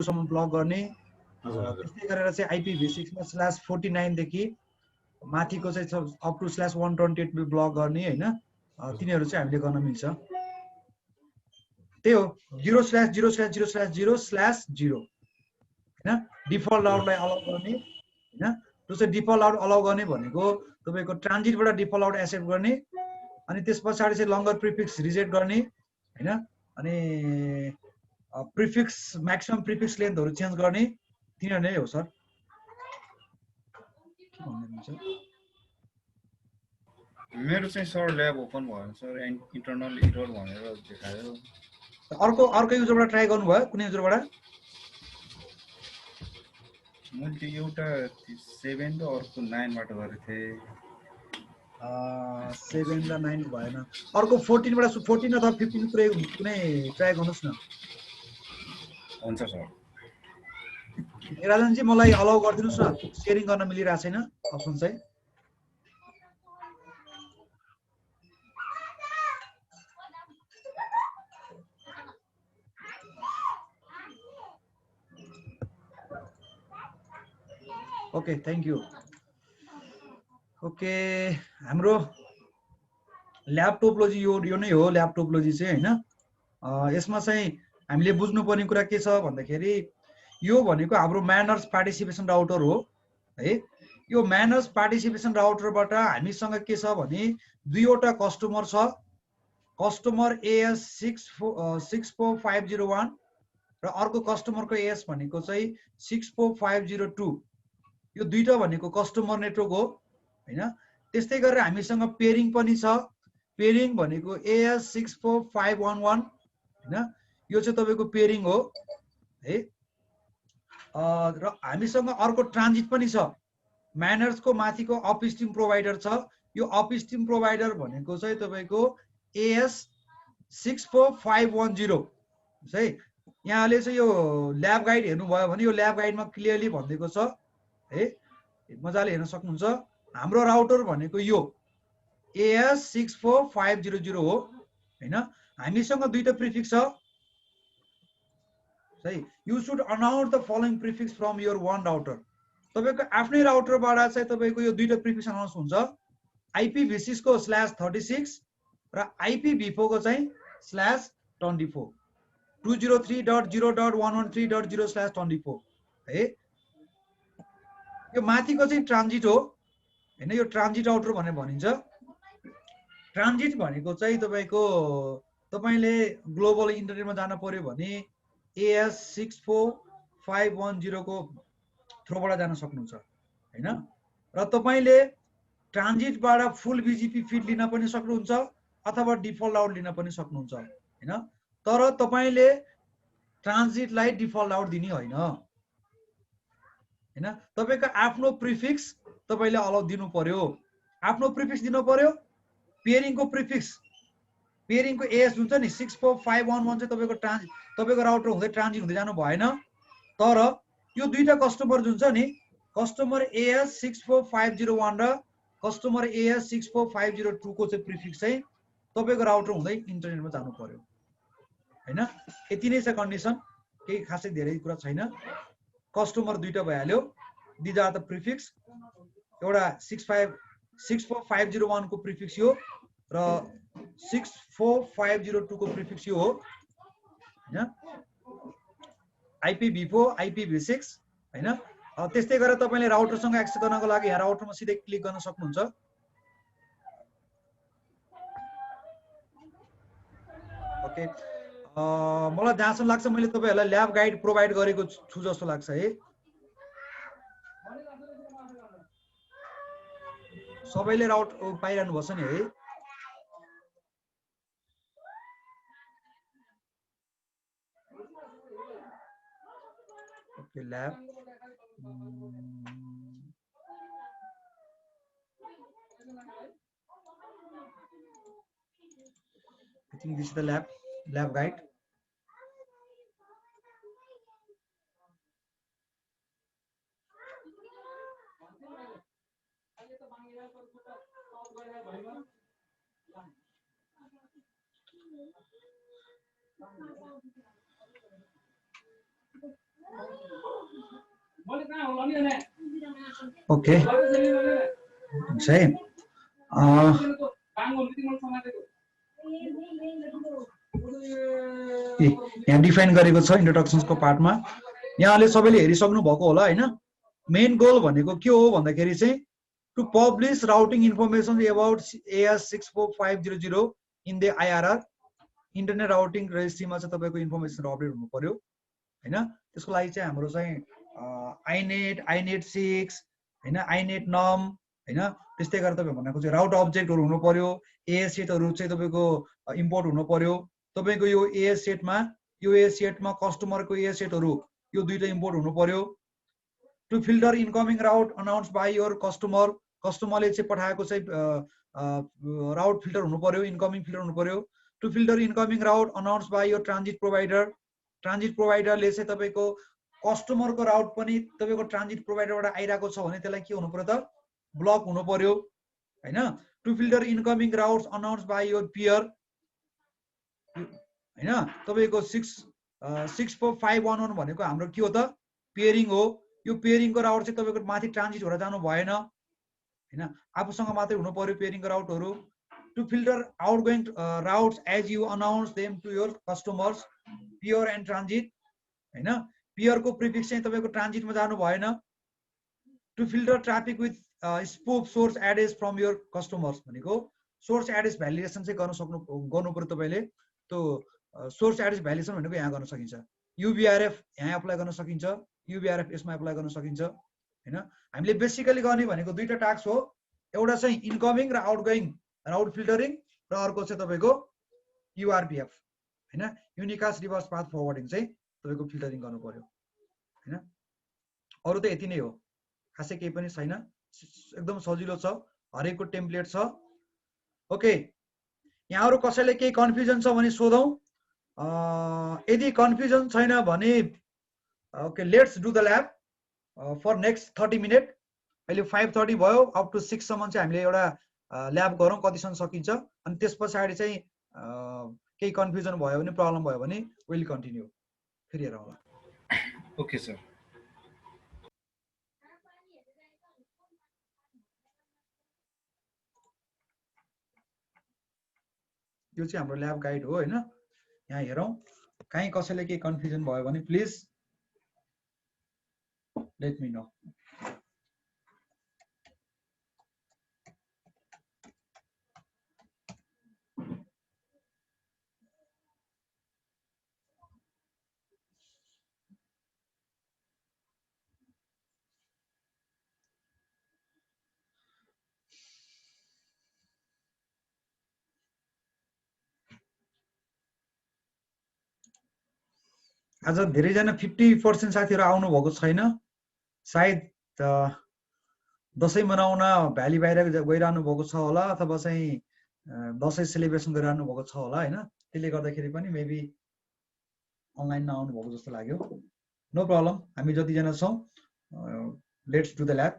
सम्म ब्लक गर्ने हजुर हजुर त्यस्तै गरेर चाहिँ IPv6 मा /49 देखि माथिको चाहिँ अप टु /128 ब्लक गर्ने हैन तिनीहरू चाहिँ हामीले गर्न मिल्छ त्यही हो 0/0/0/0/0 हैन डिफल्ट आउटलाई अलाउ गर्ने हैन त्यो चाहिँ डिफल्ट आउट अलाउ गर्ने भनेको तपाईको ट्रान्जिटबाट डिफल्ट आउट एक्सेप्ट गर्ने अनि त्यसपछि चाहिँ लङ्गर प्रिफिक्स रिजेक्ट गर्ने हैन अनि प्रिफिक्स म्याक्सिमम प्रिफिक्स लेन्थहरु चेन्ज गर्ने तिनीहरु नै हो सर के भन्नुहुन्छ मेरो चाहिँ सर ल्याब ओपन भयो सर इन्टरनल एरर भनेर देखायो अर्को युजरबाट ट्राई गर्नुभयो कुनै युजरबाट मैले त्यो एउटा 7 र अर्को 9 बाट गरेको थिएँ 7 र 9 भएन अर्को 14 बाट 14 अथवा 15 कुनै ट्राई गर्नुहोस् न हुन्छ सर राजनजी मलाई अलाउ गरिदिनुस् न शेयरिङ गर्न मिलिरहेको छैन अप्सन चाहिँ ओके थ्याङ्क यू ओके हाम्रो ल्याब टोपोलोजी यो नै हो ल्याब टोपोलोजी चाहिँ हैन यसमा चाहिँ हामीले बुझ्नुपर्ने कुरा के छ भन्दाखेरि यो भनेको हाम्रो म्यानर्स पार्टिसिपेसन राउटर हो है यो म्यानर्स पार्टिसिपेसन राउटरबाट हामीसँग के छ भने दुईवटा कस्टमर छ कस्टमर AS64501 र अर्को कस्टमरको AS भनेको चाहिँ 64502 यो दुईटा भनेको कस्टमर नेटवर्क हो हैन त्यस्तै गरेर हामीसँग पेयरिङ पनि छ पेयरिङ भनेको AS64511 हैन यो चाहिँ तपाईको पेयरिङ हो है र हामीसँग अर्को ट्रान्जिट पनि छ म्यानर्सको माथिको अपस्ट्रिम प्रोवाइडर छ यो अपस्ट्रिम प्रोवाइडर भनेको चाहिँ तपाईको AS64510 है यहाँले चाहिँ यो ल्याब गाइड हेर्नुभयो भने यो ल्याब गाइडमा क्लियरली भनिएको छ है मजाले हेर्न सक्नुहुन्छ हाम्रो राउटर भनेको यो AS64500 हो हैन हामीसँग दुईटा प्रिफिक्स छ है you should announce the following prefix from your one router तपाईको आफ्नै राउटरबाट चाहिँ तपाईको यो दुईटा प्रिफिक्स अनाउन्स हुन्छ IPv6 को /36 र IPv4 को चाहिँ /24 203.0.113.0/24 है यो माथिको चाहिँ ट्रान्जिट हो हैन यो ट्रान्जिट राउटर भनेर भनिन्छ ट्रान्जिट भनेको चाहिँ तपाईको तपाईले ग्लोबल इन्टरनेटमा जान पर्यो भने AS64510 को थ्रोबाट जान सक्नुहुन्छ हैन र तपाईले ट्रान्जिटबाट फुल BGP फिड लिन पनि सक्नुहुन्छ अथवा डिफल्ट आउट लिन पनि सक्नुहुन्छ हैन तर तपाईले ट्रान्जिटलाई डिफल्ट आउट दिने हैन हैन तपाईको आफ्नो प्रिफिक्स तपाईले अलाउ दिनु पर्यो आफ्नो प्रिफिक्स दिनु पर्यो पेयरिङको प्रिफिक्स पेयरिङको AS हुन्छ नि 64511 चाहिँ तपाईको राउटर हुँदै ट्रान्जिट हुँदै जानु भएन तर यो दुईटा कस्टमर जुन छ नि कस्टमर AS64501 र कस्टमर AS64502 को चाहिँ प्रिफिक्स चाहिँ तपाईको राउटर हुँदै इन्टरनेटमा जानु पर्यो हैन यति नै छ कन्डिसन केही खासै धेरै कुरा छैन कस्टमर दुईटा भइहाल्यो दिज आर द प्रिफिक्स एउटा 64501 को प्रिफिक्स यो र 64502 को प्रिफिक्स यो हो हैन IPv4 IPv6 हैन त्यस्तै गरेर तपाईले राउटरसँग एक्सेस गर्नको लागि यहाँ राउटरमा सिधै क्लिक गर्न सक्नुहुन्छ ओके मलाई जहाँसम्म लाग्छ मैले तपाईहरुलाई ल्याब गाइड प्रोवाइड गरेको छु जस्तो लाग्छ है सबैले राउट पाइरहनु भछ नि है okay lab I think this is the lab guide. Okay हुन्छ है यहाँ डिफाइन गरेको छ इन्ट्रोडक्सनको पार्टमा यहाँले सबैले हेरिसक्नु भएको होला हैन मेन गोल भनेको के हो भन्दाखेरि चाहिँ to publish routing information about AS 64500 in the IRR internet routing रेजिस्ट्रीमा चाहिँ तपाईको इन्फर्मेसन अपडेट हुनु पर्यो हैन त्यसको लागि चाहिँ हाम्रो चाहिँ inet 6 हैन inet num हैन त्यस्तै गरेर तपाईँ भनेको चाहिँ राउट अब्जेक्टहरु हुनु पर्यो AS सेटहरु चाहिँ तपाईको इम्पोर्ट हुनु पर्यो तपाईको यो AS सेटमा कस्टमरको AS सेटहरु यो दुईटा इम्पोर्ट हुनु पर्यो to filter incoming route announce by your कस्टमरले चाहिँ पठाएको चाहिँ राउट फिल्टर हुनु पर्यो इनकमिङ फिल्टर हुनु पर्यो to filter incoming route announce by your transit प्रोवाइडरले चाहिँ तपाईको कस्टमरको राउट पनि तपाईको ट्रान्जिट प्रोवाइडरबाट आइराको छ भने त्यसलाई के हुनु पर्यो त ब्लक हुनु पर्यो हैन to filter incoming routes announce by your peer हैन तपाईको 64511 भनेको हाम्रो के हो त पेयरिङ हो यो पेयरिङको राउट चाहिँ तपाईको माथि ट्रान्जिट भएर जानु भएन हैन आफूसँग मात्रै हुनु पर्यो पेयरिङको राउटहरु to filter outgoing routes as you announce them to your customers peer and transit हैन पियरको प्रिफिक्स चाहिँ तपाईको ट्रान्जिटमा जानु भएन to filter traffic with spoof source address from your customers भनेको सोर्स एड्रेस भ्यालिडेसन चाहिँ गर्नु पर्यो तपाईले त्यो सोर्स एड्रेस भ्यालिडेसन भनेको यहाँ गर्न सकिन्छ UBRF यहाँ एप्लाई गर्न सकिन्छ UBRF यसमा एप्लाई गर्न सकिन्छ हैन हामीले बेसिकली गर्ने भनेको दुईटा टास्क हो एउटा चाहिँ इनकमिङ र आउटगोइङ राउट फिल्टरिङ र अर्को चाहिँ तपाईको URPF हैन युनिकास्ट रिभर्स पाथ फरवर्डिङ चाहिँ तपाईको फिल्टरिङ गर्नु पर्यो हैन अरु त यति नै हो खासै केही पनि छैन एकदम सजिलो छ हरेकको टेम्प्लेट छ ओके यहाँहरु कसैले केही कन्फ्युजन छ भने सोधौं यदि कन्फ्युजन छैन भने okay let's do the lab for next 30 minute अहिले 5:30 भयो अप टु 6 सम्म चाहिँ हामीले एउटा ल्याब गरौँ कतिसम्म सकिन्छ अनि त्यसपछि चाहिँ केही कन्फ्युजन भयो भने प्रब्लम भयो भने विल कन्टिन्यू फेरि हेरौँला ओके सर यो चाहिँ हाम्रो ल्याब गाइड हो हैन यहाँ हेरौँ कहीँ कसैले केही कन्फ्युजन भयो भने प्लिज लेट मी नो आज धेरैजना 50% साथीहरु आउनु भएको छैन सायद दशैं मनाउन भ्याली बाहिर गइरहनु भएको छ होला अथवा चाहिँ दशैं सेलिब्रेसन गरिरहनु भएको छ होला हैन त्यसले गर्दाखेरि पनि मेबी अनलाइन नआउनु भएको जस्तो लाग्यो नो प्रब्लम हामी जति जना छौं लेट्स डु द ल्याब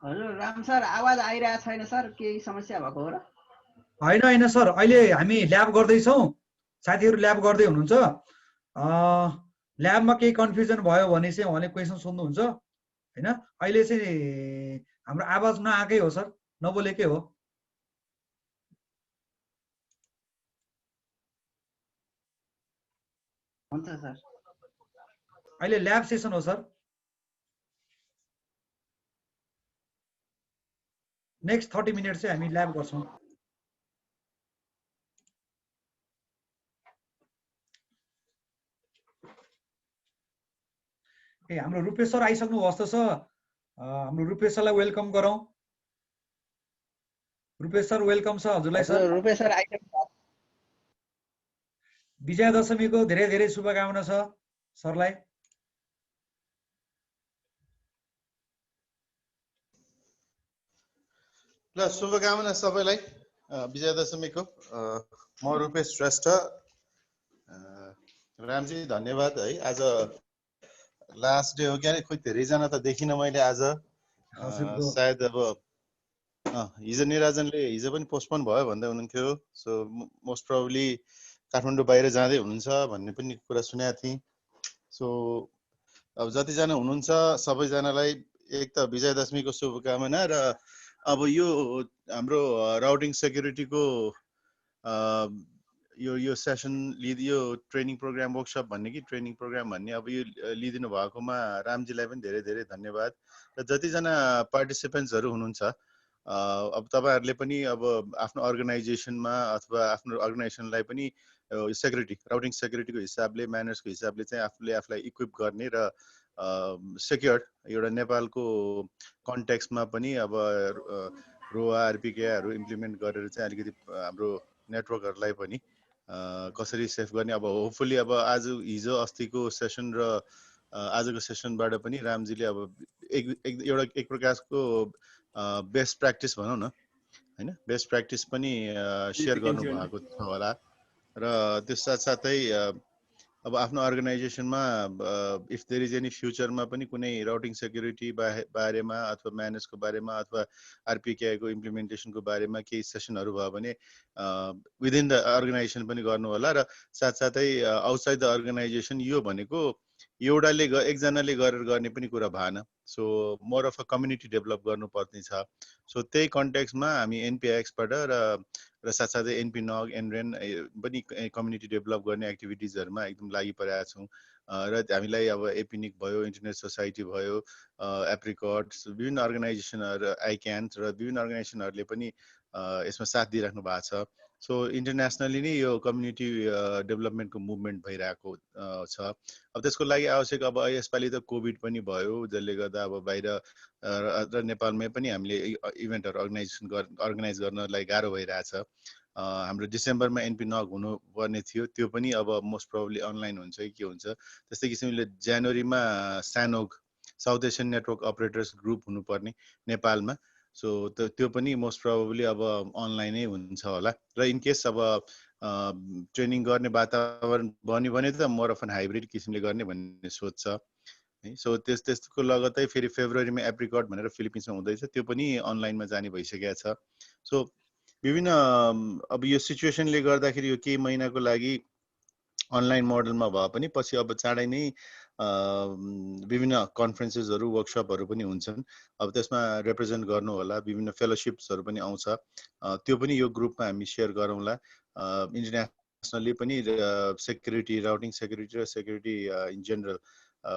हजुर राम सर आवाज आइरहेको छैन सर केही समस्या भएको हो र हैन सर अहिले हामी ल्याब गर्दै छौं साथीहरु ल्याब गर्दै हुनुहुन्छ ल्याबमा केही कन्फ्युजन भयो भने चाहिँ उहाँले क्वेशन सोध्नुहुन्छ हैन अहिले चाहिँ हाम्रो आवाज नआकै हो सर नबोलेकै हो हुन्छ सर अहिले ल्याब सेसन हो सर नेक्स्ट 30 मिनट चाहिँ हामी ल्याब गर्छौँ। ए हाम्रो रूपेश सर आइसक्नु भएको छ। हाम्रो रूपेश सरलाई वेलकम गरौँ। रूपेश सर वेलकम छ हजुरलाई सर। रुपेश सर आइसक्नु। विजयादशमीको धेरै धेरै शुभकामना छ सरलाई। ल शुभकामना सबैलाई विजयादशमीको। म रूपेश श्रेष्ठ। रामजी धन्यवाद है, आज लास्ट डे हो क्या, खोइ धेरैजना त देखिनँ मैले आज। सायद अब हिजो निराजनले हिजो पनि पोस्टपोन भयो भन्दै हुनुहुन्थ्यो। सो मोस्ट प्रोबब्ली काठमाडौँ बाहिर जाँदै हुनुहुन्छ भन्ने पनि कुरा सुनेको थिएँ। सो अब जतिजना हुनुहुन्छ सबैजनालाई एक त विजयादशमीको शुभकामना। र अब यो हाम्रो राउटिङ सेक्युरिटीको यो सेसन लिदियो, ट्रेनिङ प्रोग्राम वर्कसप भन्ने कि ट्रेनिङ प्रोग्राम भन्ने, अब यो लिदिनु भएकोमा रामजीलाई पनि धेरै धेरै धन्यवाद। र जतिजना पार्टिसिपेन्ट्सहरू हुनुहुन्छ, अब तपाईँहरूले पनि अब आफ्नो अर्गनाइजेसनमा अथवा आफ्नो अर्गनाइजेसनलाई पनि सेक्युरिटी, राउटिङ सेक्युरिटीको हिसाबले, म्यानर्सको हिसाबले चाहिँ आफूलाई इक्विप गर्ने र सेक्योर्ड एउटा नेपालको कन्टेक्स्टमा पनि अब रोआ आरपिकेहरू इम्प्लिमेन्ट गरेर चाहिँ अलिकति हाम्रो नेटवर्कहरूलाई पनि कसरी सेफ गर्ने। अब होपफुली अब आज हिजो अस्तिको सेसन र आजको सेसनबाट पनि रामजीले अब एक प्रकारको बेस्ट प्र्याक्टिस भनौँ न हैन, बेस्ट प्र्याक्टिस पनि सेयर गर्नु भएको छ होला। र त्यस साथसाथै अब आफ्नो अर्गनाइजेसनमा इफ देयर इज एनी फ्युचरमा पनि कुनै राउटिङ सेक्युरिटी बारेमा अथवा म्यानेजको बारेमा अथवा आरपिकेआईको इम्प्लिमेन्टेसनको बारेमा केही सेसनहरू भयो भने विदिन द अर्गनाइजेसन पनि गर्नु होला। र साथसाथै आउटसाइड द अर्गनाइजेसन यो भनेको एउटाले एकजनाले गरेर गर्ने पनि कुरा भएन। So more of a community develop गर्नुपर्ने छ। सो त्यही कन्टेक्स्टमा हामी एनपिआइएक्सबाट र साथसाथै एनपी नग एनरेन पनि कम्युनिटी डेभलप गर्ने एक्टिभिटिजहरूमा एकदम लागि परेका छौँ। र हामीलाई अब एपिनिक भयो, इन्टरनेट सोसाइटी भयो, एप्रिकट्स, विभिन्न अर्गनाइजेसनहरू, आइक्यान्स र विभिन्न अर्गनाइजेसनहरूले पनि यसमा साथ दिइराख्नु भएको छ। सो इन्टरनेसनली नै यो कम्युनिटी डेभलपमेन्टको मुभमेन्ट भइरहेको छ। अब त्यसको लागि आवश्यक अब यसपालि त कोभिड पनि भयो, जसले गर्दा अब बाहिर र नेपालमै पनि हामीले इभेन्टहरू अर्गनाइज गर्नलाई गाह्रो भइरहेछ। हाम्रो डिसेम्बरमा एनपी नग हुनुपर्ने थियो, त्यो पनि अब मोस्ट प्रोबब्ली अनलाइन हुन्छ कि के हुन्छ। त्यस्तै किसिमले जनवरीमा SANOG South Asian network operators group हुनुपर्ने नेपालमा। सो त्यो पनि मोस्ट प्रोबब्ली अब अनलाइनै हुन्छ होला। र इनकेस अब ट्रेनिङ गर्ने वातावरण बन्यो भने त मोर अफ एन हाइब्रिड किसिमले गर्ने भन्ने सोच छ है। सो त्यसको लगत्तै फेरि फेब्रुअरीमा एप्रिकट भनेर फिलिपिन्समा हुँदैछ, त्यो पनि अनलाइनमा जाने भइसकेको छ। सो विभिन्न अब यो सिचुएसनले गर्दाखेरि यो केही महिनाको लागि अनलाइन मोडलमा भए पनि पछि अब चाँडै नै विभिन्न कन्फरेन्सेसहरू, वर्कसपहरू पनि हुन्छन्। अब त्यसमा रिप्रेजेन्ट गर्नु होला, विभिन्न फेलोसिप्सहरू पनि आउँछ, त्यो पनि यो ग्रुपमा हामी सेयर गरौँला। इन्टरनेसनली पनि सेक्युरिटी, राउटिङ सेक्युरिटी र सेक्युरिटी इन जेनरल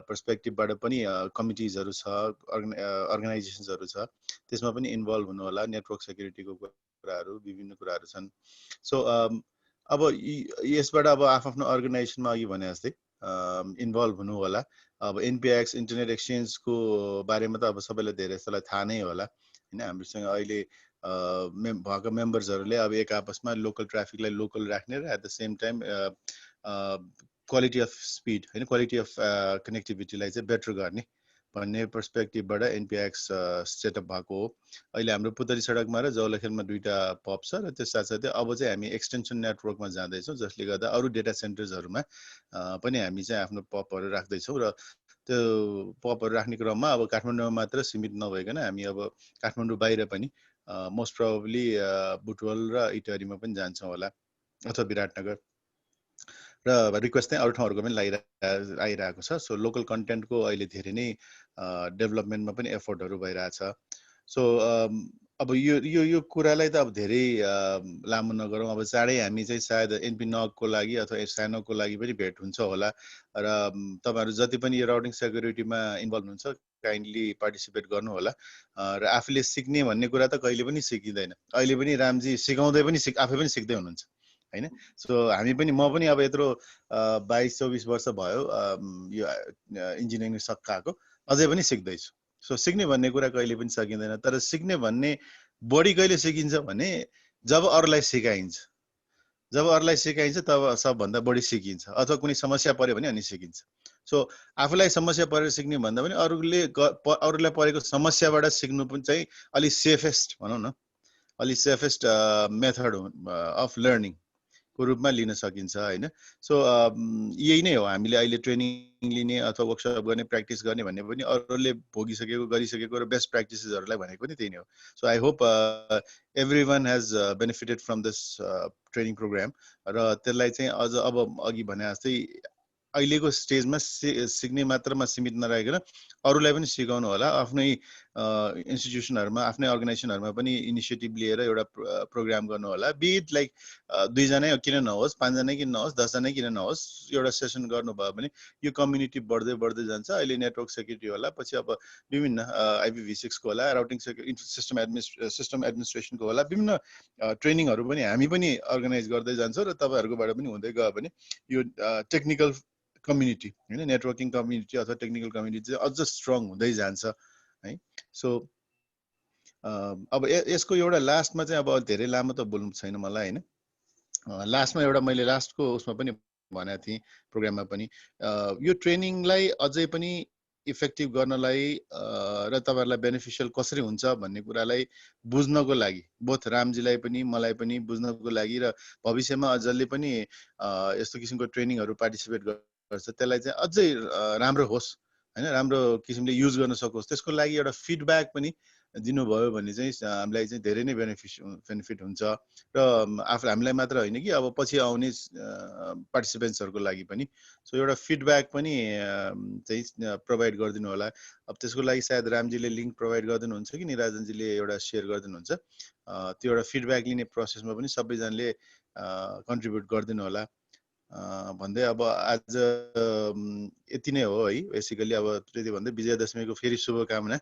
पर्सपेक्टिभबाट पनि कमिटिजहरू छ, अर्गनाइजेसन्सहरू छ, त्यसमा पनि इन्भल्भ हुनु होला। नेटवर्क सेक्युरिटीको कुराहरू, विभिन्न कुराहरू छन्। सो अब यसबाट अब आफ्नो अर्गनाइजेसनमा अघि भने जस्तै इन्भल्भ हुनु होला। अब एनपिआइएक्स इन्टरनेट एक्सचेन्जको बारेमा त अब सबैलाई धेरै जस्तोलाई थाहा नै होला हैन। हामीसँग अहिले भएको मेम्बर्सहरूले अब एक आपसमा लोकल ट्राफिकलाई लोकल राख्ने र at the same time quality of speed हैन, क्वालिटी अफ कनेक्टिभिटीलाई चाहिँ बेटर गर्ने भन्ने पर्सपेक्टिभबाट एनपिआइएक्स सेटअप भएको हो। अहिले हाम्रो पुतली सडकमा र जौलखेलमा 2टा पप छ र त्यस साथसाथै अब चाहिँ हामी एक्सटेन्सन नेटवर्कमा जाँदैछौँ, जसले गर्दा अरू डेटा सेन्टर्सहरूमा पनि हामी चाहिँ आफ्नो पपहरू राख्दैछौँ। र त्यो पपहरू राख्ने क्रममा अब काठमाडौँमा मात्र सीमित नभइकन हामी अब काठमाडौँ बाहिर पनि मोस्ट प्रोबब्ली बुटवल र इटहरीमा पनि जान्छौँ होला, अथवा विराटनगर। र रिक्वेस्ट चाहिँ अरू ठाउँहरूको पनि आइरहेको छ। सो लोकल कन्टेन्टको अहिले धेरै नै डेभलपमेन्टमा पनि एफोर्टहरू भइरहेछ। सो अब यो कुरालाई त अब धेरै लामो नगरौँ। अब चाँडै हामी चाहिँ सायद एनपी नगको लागि अथवा सानोको लागि पनि भेट हुन्छ होला। र तपाईँहरू जति पनि यो राउटिङ सेक्युरिटीमा इन्भल्भ हुन्छ, काइन्डली पार्टिसिपेट गर्नु होला र आफूले सिक्ने भन्ने कुरा त कहिले पनि सिकिँदैन अहिले पनि रामजी सिकाउँदै पनि आफै पनि सिक्दै हुनुहुन्छ हैन सो हामी पनि म पनि अब यत्रो 22-24 वर्ष भयो यो इन्जिनियरिङ सकाएको अझै पनि सिक्दैछु सो सिक्ने भन्ने कुरा कहिले पनि सकिँदैन तर सिक्ने भन्ने बढी कहिले सिकिन्छ भने जब अरूलाई सिकाइन्छ तब सबभन्दा बढी सिकिन्छ अथवा कुनै समस्या पर्यो भने अनि सिकिन्छ सो आफूलाई समस्या परेर सिक्ने भन्दा पनि अरूलाई परेको समस्याबाट सिक्नु पनि चाहिँ अलि सेफेस्ट भनौँ न अलि सेफेस्ट मेथड अफ लर्निङ को रूपमा लिन सकिन्छ हैन सो यही नै हो हामीले अहिले ट्रेनिङ लिने अथवा वर्कसप गर्ने प्र्याक्टिस गर्ने भन्ने पनि अरूले भोगिसकेको गरिसकेको र बेस्ट प्र्याक्टिसेसहरूलाई भनेको पनि त्यही नै हो so I hope everyone has benefited from this training program र त्यसलाई चाहिँ अझ अब अघि भने जस्तै अहिलेको स्टेजमा सिक्ने मात्रमा सीमित नरहेकन अरूलाई पनि सिकाउनु होला आफ्नै इन्स्टिट्युसनहरुमा आफ्नै अर्गनाइजेसनहरुमा पनि इनिसिएटिभ लिएर एउटा प्रोग्राम गर्नु होला बिट लाइक 2 जना किन नहोस् 5 जना किन नहोस् 10 जना किन नहोस् एउटा सेसन गर्नु भयो भने यो कम्युनिटी बढ्दै जान्छ अहिले नेटवर्क सेक्युरिटी होला पछि अब विभिन्न IPv6 को होला राउटिङ सिस्टम एडमिनिस्ट्रेसनको होला विभिन्न ट्रेनिङहरु पनि हामी पनि अर्गनाइज गर्दै जान्छौं र तपाईहरुकोबाट पनि हुँदै गयो भने यो टेक्निकल कम्युनिटी हैन नेटवर्किङ कम्युनिटी अथवा टेक्निकल कम्युनिटी चाहिँ अझ स्ट्रङ हुँदै जान्छ है सो अब यसको एउटा लास्टमा चाहिँ अब धेरै लामो त बोल्नु छैन मलाई हैन लास्टमा एउटा मैले लास्टको उसमा पनि भनेको थिएँ प्रोग्राममा पनि यो ट्रेनिङलाई अझै पनि इफेक्टिभ गर्नलाई र तपाईहरुलाई बेनिफिशियल कसरी हुन्छ भन्ने कुरालाई बुझ्नको लागि बोथ रामजीलाई पनि मलाई पनि बुझ्नको लागि र भविष्यमा अझले पनि यस्तो किसिमको ट्रेनिङहरु पार्टिसिपेट गर्छ त्यसलाई चाहिँ अझै राम्रो होस् हैन राम्रो किसिमले युज गर्न सकोस् त्यसको लागि एउटा फिडब्याक पनि दिनुभयो भने चाहिँ हामीलाई चाहिँ धेरै नै बेनिफिट हुन्छ र हामीलाई मात्र हैन कि अब पछि आउने पार्टिसिपेन्ट्सहरुको लागि पनि सो एउटा फिडब्याक पनि चाहिँ प्रोवाइड गरिदिनु होला अब त्यसको लागि सायद रामजीले लिंक प्रोवाइड गरिदिनुहुन्छ कि निराजनजीले एउटा शेयर गरिदिनुहुन्छ त्यो एउटा फिडब्याक लिने प्रोसेसमा पनि सबैजनाले कन्ट्रिब्युट गरिदिनु होला भन्दै अब आज यति नै हो है बेसिकली अब त्यति भन्दै विजयादशमीको फेरि शुभकामना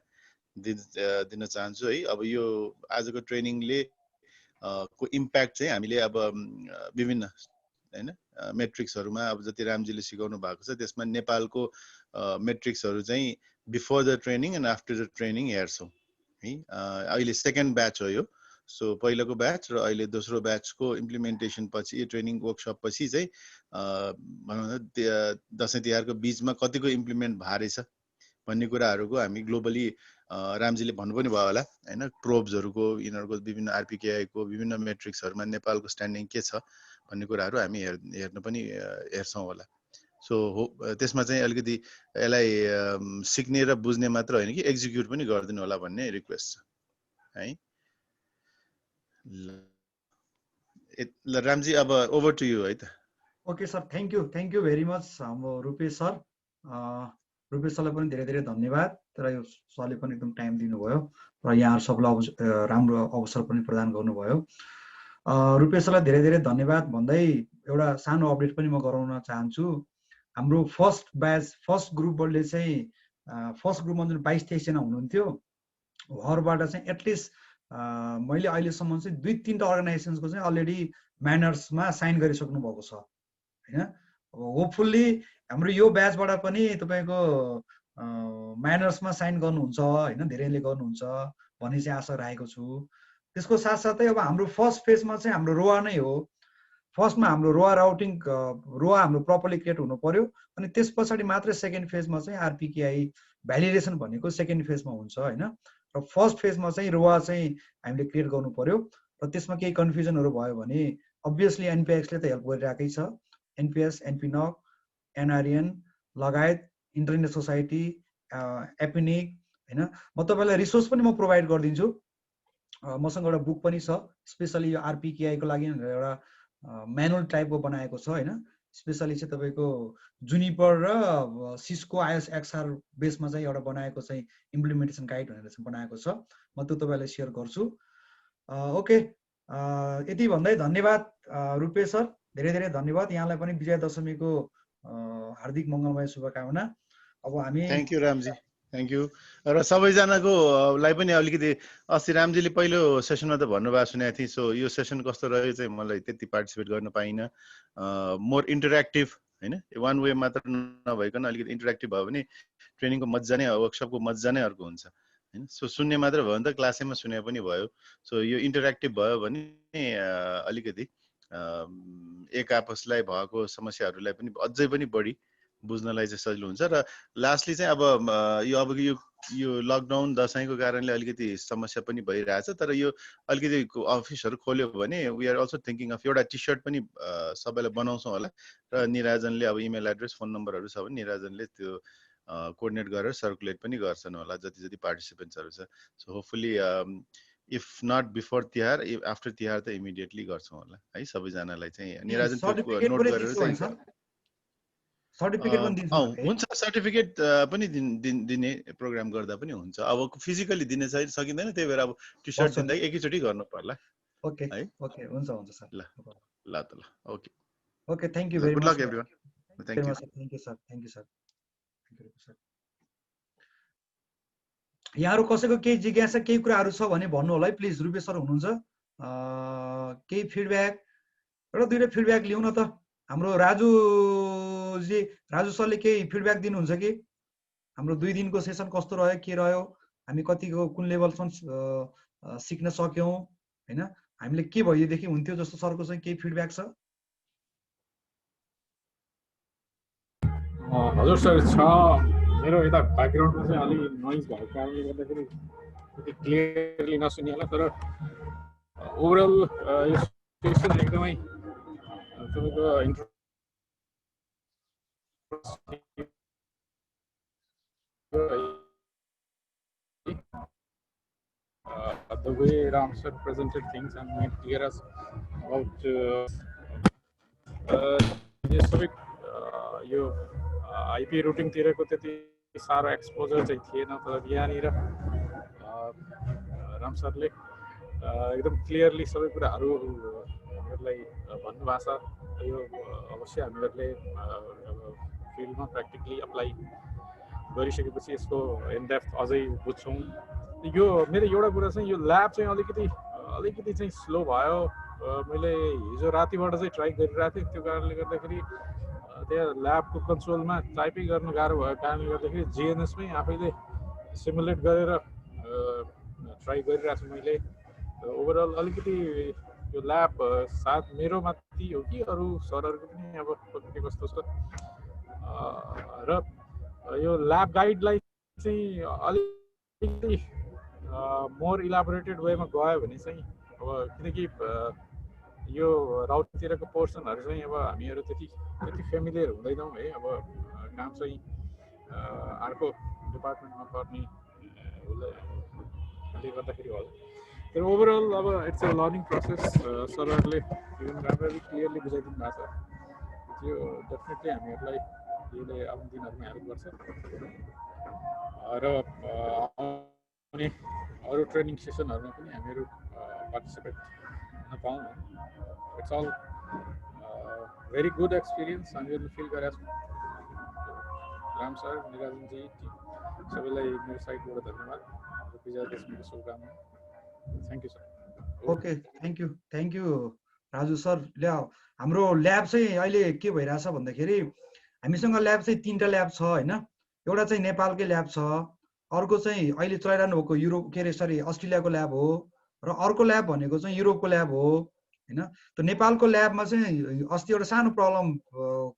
दिन चाहन्छु है अब यो आजको ट्रेनिङले को इम्प्याक्ट चाहिँ हामीले अब विभिन्न हैन मेट्रिक्सहरुमा अब जति रामजीले सिकाउनु भएको छ त्यसमा नेपालको मेट्रिक्सहरु चाहिँ before the training and after the training हेर्छौं है अहिले सेकेन्ड ब्याच हो यो सो पहिलोको ब्याच र अहिले दोस्रो ब्याचको इम्प्लिमेन्टेसन पछि ट्रेनिङ वर्कसप पछि चाहिँ भनौं न दशैं तिहारको बीचमा कतिको इम्प्लिमेन्ट भएछ भन्ने कुराहरुको हामी ग्लोबली रामजीले भन्नु पनि भयो होला हैन प्रोब्सहरुको यिनीहरुको विभिन्न आरपीकेआई को विभिन्न मेट्रिक्सहरुमा नेपालको स्ट्यान्डिङ के छ भन्ने कुराहरु हामी हेर्न पनि हेर्छौं होला सो त्यसमा चाहिँ अलिकति यसलाई सिक्ने र बुझ्ने मात्र हैन कि एक्जिक्युट पनि गर्दिनु होला भन्ने रिक्वेस्ट छ है रामजी अब ओभर टु यु है त okay sir thank you very much हाम्रो रुपेश सर रुपेश सरलाई पनि धेरै धेरै धन्यवाद तर यो सरले पनि एकदम टाइम दिनुभयो र यहाँ सबलाई राम्रो अवसर पनि प्रदान गर्नुभयो रुपेश सरलाई धेरै धेरै धन्यवाद भन्दै एउटा सानो अपडेट पनि म गराउन चाहन्छु हाम्रो फर्स्ट ब्याच फर्स्ट ग्रुपले चाहिँ फर्स्ट ग्रुपमा जुन 22-23 जना हुनुहुन्थ्यो उहाँहरुबाट चाहिँ एटलिस्ट मैले अहिलेसम्म चाहिँ 2-3 अर्गनाइजेसन्सको चाहिँ अलरेडी म्यानर्समा साइन गरिसक्नु भएको छ हैन अब होपफुल्ली हाम्रो यो ब्याचबाट पनि तपाईको म्यानर्समा साइन गर्नुहुन्छ हैन धेरैले गर्नुहुन्छ भन्ने चाहिँ आशा राखेको छु त्यसको साथसाथै अब हाम्रो फर्स्ट फेजमा चाहिँ हाम्रो रोआ नै हो फर्स्टमा हाम्रो रोआ राउटिङ रोआ हाम्रो प्रपरली क्रिएट हुनु पर्यो अनि त्यसपछि मात्र सेकेन्ड फेजमा चाहिँ आरपीकेआई भ्यालिडेसन भनेको सेकेन्ड फेजमा हुन्छ हैन र फर्स्ट फेजमा चाहिँ रोआ चाहिँ हामीले क्रिएट गर्नु पर्यो र त्यसमा केही कन्फ्युजनहरु भयो भने अब्भियसली एनपीएक्स ले त हेल्प गरिराकै छ एनपीएस एनपीनक एनआरएन लगायत इन्टरनेट सोसाइटी एपिनिक हैन म तपाईलाई रिसोर्स पनि म प्रोवाइड गरिदिन्छु मसँग एउटा बुक पनि छ स्पेशली यो आरपीकेआई को लागि एउटा म्यानुअल टाइपको बनाएको छ हैन स्पेशली चाहिँ तपाईको जुनिपर र सिस्को आईएसएक्सआर बेसमा चाहिँ एउटा बनाएको चाहिँ इम्प्लिमेन्टेसन गाइड भनेर चाहिँ बनाएको छ म त्यो तपाईलाई शेयर गर्छु ओके यति भन्दै धन्यवाद रुपेश सर धेरै धेरै धन्यवाद यहाँलाई पनि विजयादशमीको हार्दिक मंगलमय शुभकामना अब हामी thank you Ramji thank you र सबैजनाको लाई पनि अलिकति अस्ति रामजीले पहिलो सेसनमा त भन्नुभएको सुनेको थिएँ सो यो सेसन कस्तो रह्यो चाहिँ मलाई त्यति पार्टिसिपेट गर्न पाइनँ मोर इन्टरेक्टिभ हैन वान वे मात्र नभइकन अलिकति इन्टरेक्टिभ भयो भने ट्रेनिङको मजा नै वर्कसपको मजा नै अर्को हुन्छ हैन सो सुन्ने मात्र भयो भने त क्लासैमा सुने पनि भयो सो यो इन्टरेक्टिभ भयो भने अलिकति एक आपसलाई भएको समस्याहरूलाई पनि अझै पनि बढी बुझ्नलाई चाहिँ सजिलो हुन्छ र लास्टली चाहिँ अब यो लकडाउन दशैंको कारणले अलिकति समस्या पनि भइरहेछ तर यो अलिकति अफिसहरू खोल्यो भने we are also thinking of एउटा टी सर्ट पनि सबैलाई बनाउँछौँ होला र निराजनले अब इमेल एड्रेस फोन नम्बरहरू छ भने निराजनले त्यो कोअर्डिनेट गरेर सर्कुलेट पनि गर्छन् होला जति जति पार्टिसिपेन्ट्सहरू छ so hopefully if not before Tihar after Tihar त इमिडिएटली गर्छौँ होला है सबैजनालाई चाहिँ निराजन त्यो नोट गरेर चाहिँ सर्टिफिकेट पनि दिन्छ हुन्छ सर्टिफिकेट पनि दिने प्रोग्राम गर्दा पनि हुन्छ अब फिजिकली दिन चाहिँ सकिँदैन त्यही भएर अब टी सर्ट दिँदा एकैचोटि गर्नु पर्ला ओके है ओके हुन्छ सर ल ल त ल okay okay thank you very much good luck everyone thank you sir thank you sir यहाँहरु कसैको केही जिज्ञासा केही कुराहरु छ भने भन्नु होला है प्लिज रुपेश सर हुनुहुन्छ केही फिडब्याक एउटा दुईटा फिडब्याक लिउँ न त हाम्रो राजु सरले केही फिडब्याक दिनुहुन्छ कि हाम्रो 2 दिनको सेसन कस्तो रह्यो के रह्यो हामी कतिको कुन लेभलसम्म सिक्न सक्यौं हैन हामीले के भयो देखि हुन्थ्यो जस्तो सरको चाहिँ केही फिडब्याक छ हजुर सर छ मेरो यता ब्याकग्राउन्डमा चाहिँ अलि नोइज भएको कारणले गर्दाखेरि त्यति क्लियरली नसुनिएला तर ओभरअल यो सेसन एकदमै तपाईँको the way Ram sir presented things and made clear us about यो IP routing तिरको त्यति सारो एक्सपोजर चाहिँ थिएन तर यहाँनिर राम सरले एकदम क्लियरली सबै कुराहरू हामीहरूलाई भन्नुभएको छ यो अवश्य हामीहरूले फिल्डमा प्र्याक्टिकली अप्लाई गरिसकेपछि यसको इन डेप्थ अझै बुझ्छौँ यो मेरो एउटा कुरा चाहिँ यो ल्याब चाहिँ अलिकति चाहिँ स्लो भयो मैले हिजो रातिबाट चाहिँ ट्राई गरिरहेको थिएँ त्यो कारणले गर्दाखेरि त्यहाँ ल्याबको कन्सोलमा टाइपिङ गर्न गाह्रो भएको कारणले गर्दाखेरि जिएनएसमै आफैले सिमुलेट गरेर ट्राई गरिरहेको छु मैले ओभरअल अलिकति यो ल्याब साथ मेरो माथि हो कि अरू सरहरूको पनि अब के कस्तो छ र यो ल्याब गाइडलाई चाहिँ अलिकति मोर इलाबोरेटेड वेमा गयो भने चाहिँ अब किनकि यो राउटतिरको पोर्सनहरू चाहिँ अब हामीहरू त्यति फेमिलियर हुँदैनौँ है अब काम चाहिँ अर्को डिपार्टमेन्टमा पर्ने ले गर्दाखेरि होला तर ओभरअल अब इट्स अ लर्निङ प्रोसेस सरहरूले एकदम राम्ररी क्लियरली बुझाइदिनु भएको छ त्यो डेफिनेटली हामीहरूलाई यसले आउने दिनहरूमा हेल्प गर्छ र आउने अरू ट्रेनिङ सेसनहरूमा पनि हामीहरू पार्टिसिपेट हुन पाऊँ it's all very good experience हामीहरूले फिल गरेका छौँ राम सर निराजनजी सबैलाई मेरो साइडबाट धन्यवाद विजय दशमीको शुभकामना thank you sir okay thank you Raju sir ल हाम्रो ल्याब चाहिँ अहिले के भइरहेछ भन्दाखेरि हामीसँग ल्याब चाहिँ 3टा ल्याब छ हैन एउटा चाहिँ नेपालकै ल्याब छ अर्को चाहिँ अहिले चलाइरहनु भएको युरोप के रे सरी अस्ट्रेलियाको ल्याब हो र अर्को ल्याब भनेको चाहिँ युरोपको ल्याब हो हैन त नेपालको ल्याबमा चाहिँ अस्ति एउटा सानो प्रब्लम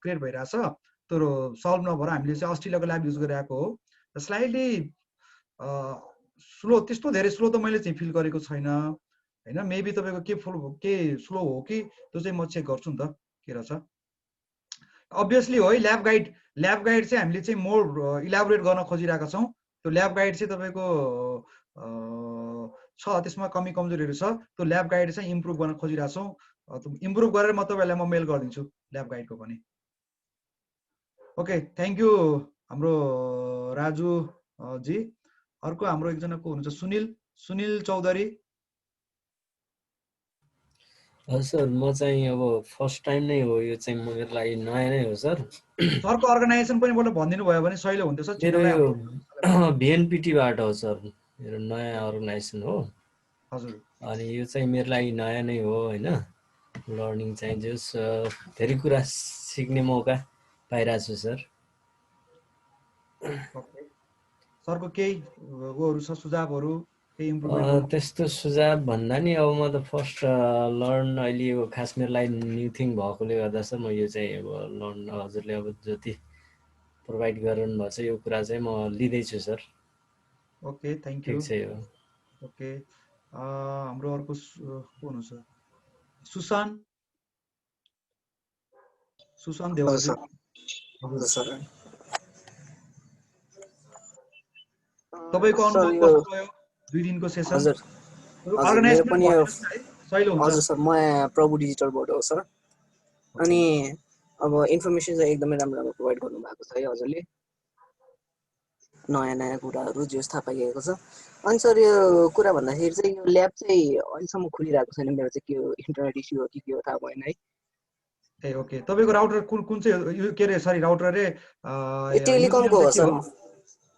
क्रिएट भइरहेछ तर सल्भ नभएर हामीले चाहिँ अस्ट्रेलियाको ल्याब युज गरिरहेको हो र स्लाइटली स्लो त्यस्तो धेरै स्लो त मैले चाहिँ फिल गरेको छैन हैन मेबी तपाईको के स्लो हो कि त्यो चाहिँ म चेक गर्छु नि त के रहेछ अभियसली हो है ल्याब गाइड चाहिँ हामीले चाहिँ मोर इलाबोरेट गर्न खोजिरहेका छौं त्यो ल्याब गाइड चाहिँ तपाईको छ त्यसमा कमी कमजोरीहरु छ त्यो ल्याब गाइड चाहिँ इम्प्रुभ गर्न खोजिरहेका छौं इम्प्रुभ गरेर म तपाईहरुलाई म मेल गरिदिन्छु ल्याब गाइडको पनि ओके थ्याङ्क यू हाम्रो राजु जी अर्को हाम्रो एकजनाको हुनुहुन्छ सुनिल चौधरी हजुर सर म चाहिँ अब फर्स्ट टाइम नै हो यो चाहिँ मेरो लागि नयाँ नै हो सर सरको अर्गनाइजेसन पनि मलाई भनिदिनु भयो भने सजिलो हुन्थ्यो सर मेरो यो VNPT बाट हो सर, मेरो नयाँ अर्गनाइजेसन हो। हजुर अनि यो चाहिँ मेरो लागि नयाँ नै हो होइन, लर्निङ चाहिँ जस धेरै कुरा सिक्ने मौका पाइरहेको छु सर। ओके सरको केही उहरू छ सुझावहरू, केही इम्प्रुभमेन्ट? त्यस्तो सुझाव भन्दा नि अब म त फर्स्ट लर्न अहिले यो खास मेरो लागि न्यू थिङ भएकोले गर्दा सर म यो चाहिँ अब लर्न हजुरले अब जति प्रोभाइड गराउनु भएको छ यो कुरा चाहिँ म लिँदैछु सर। Okay thank you. ठिक छ यो। ओके हाम्रो अर्को को हुनुहुन्छ? सुशान्त देवाजी। हजुर सर। तपाईको अनुभव कस्तो भयो 2 दिनको सेसन? हजुर अर्गनाइजेसन पनि सहिलो हुन्छ। हजुर सर, म प्रभु डिजिटलबाट हो सर। अनि अब इन्फर्मेसन चाहिँ एकदमै राम्रो राम्रो प्रोभाइड गर्नु भएको छ है हजुरले, नयाँ नयाँ कुराहरू जो थाहा पाइएको छ। अनि सर यो कुरा भन्दाखेरि चाहिँ यो ल्याब चाहिँ अहिलेसम्म खुलिरहेको छैन, मेरो चाहिँ के हो इन्टरनेट इस्यु हो कि के हो थाहा भएन है। ए ओके तपाईको राउटर कुन चाहिँ यो के रे सरी राउटर रे टेलिकमको हो सर।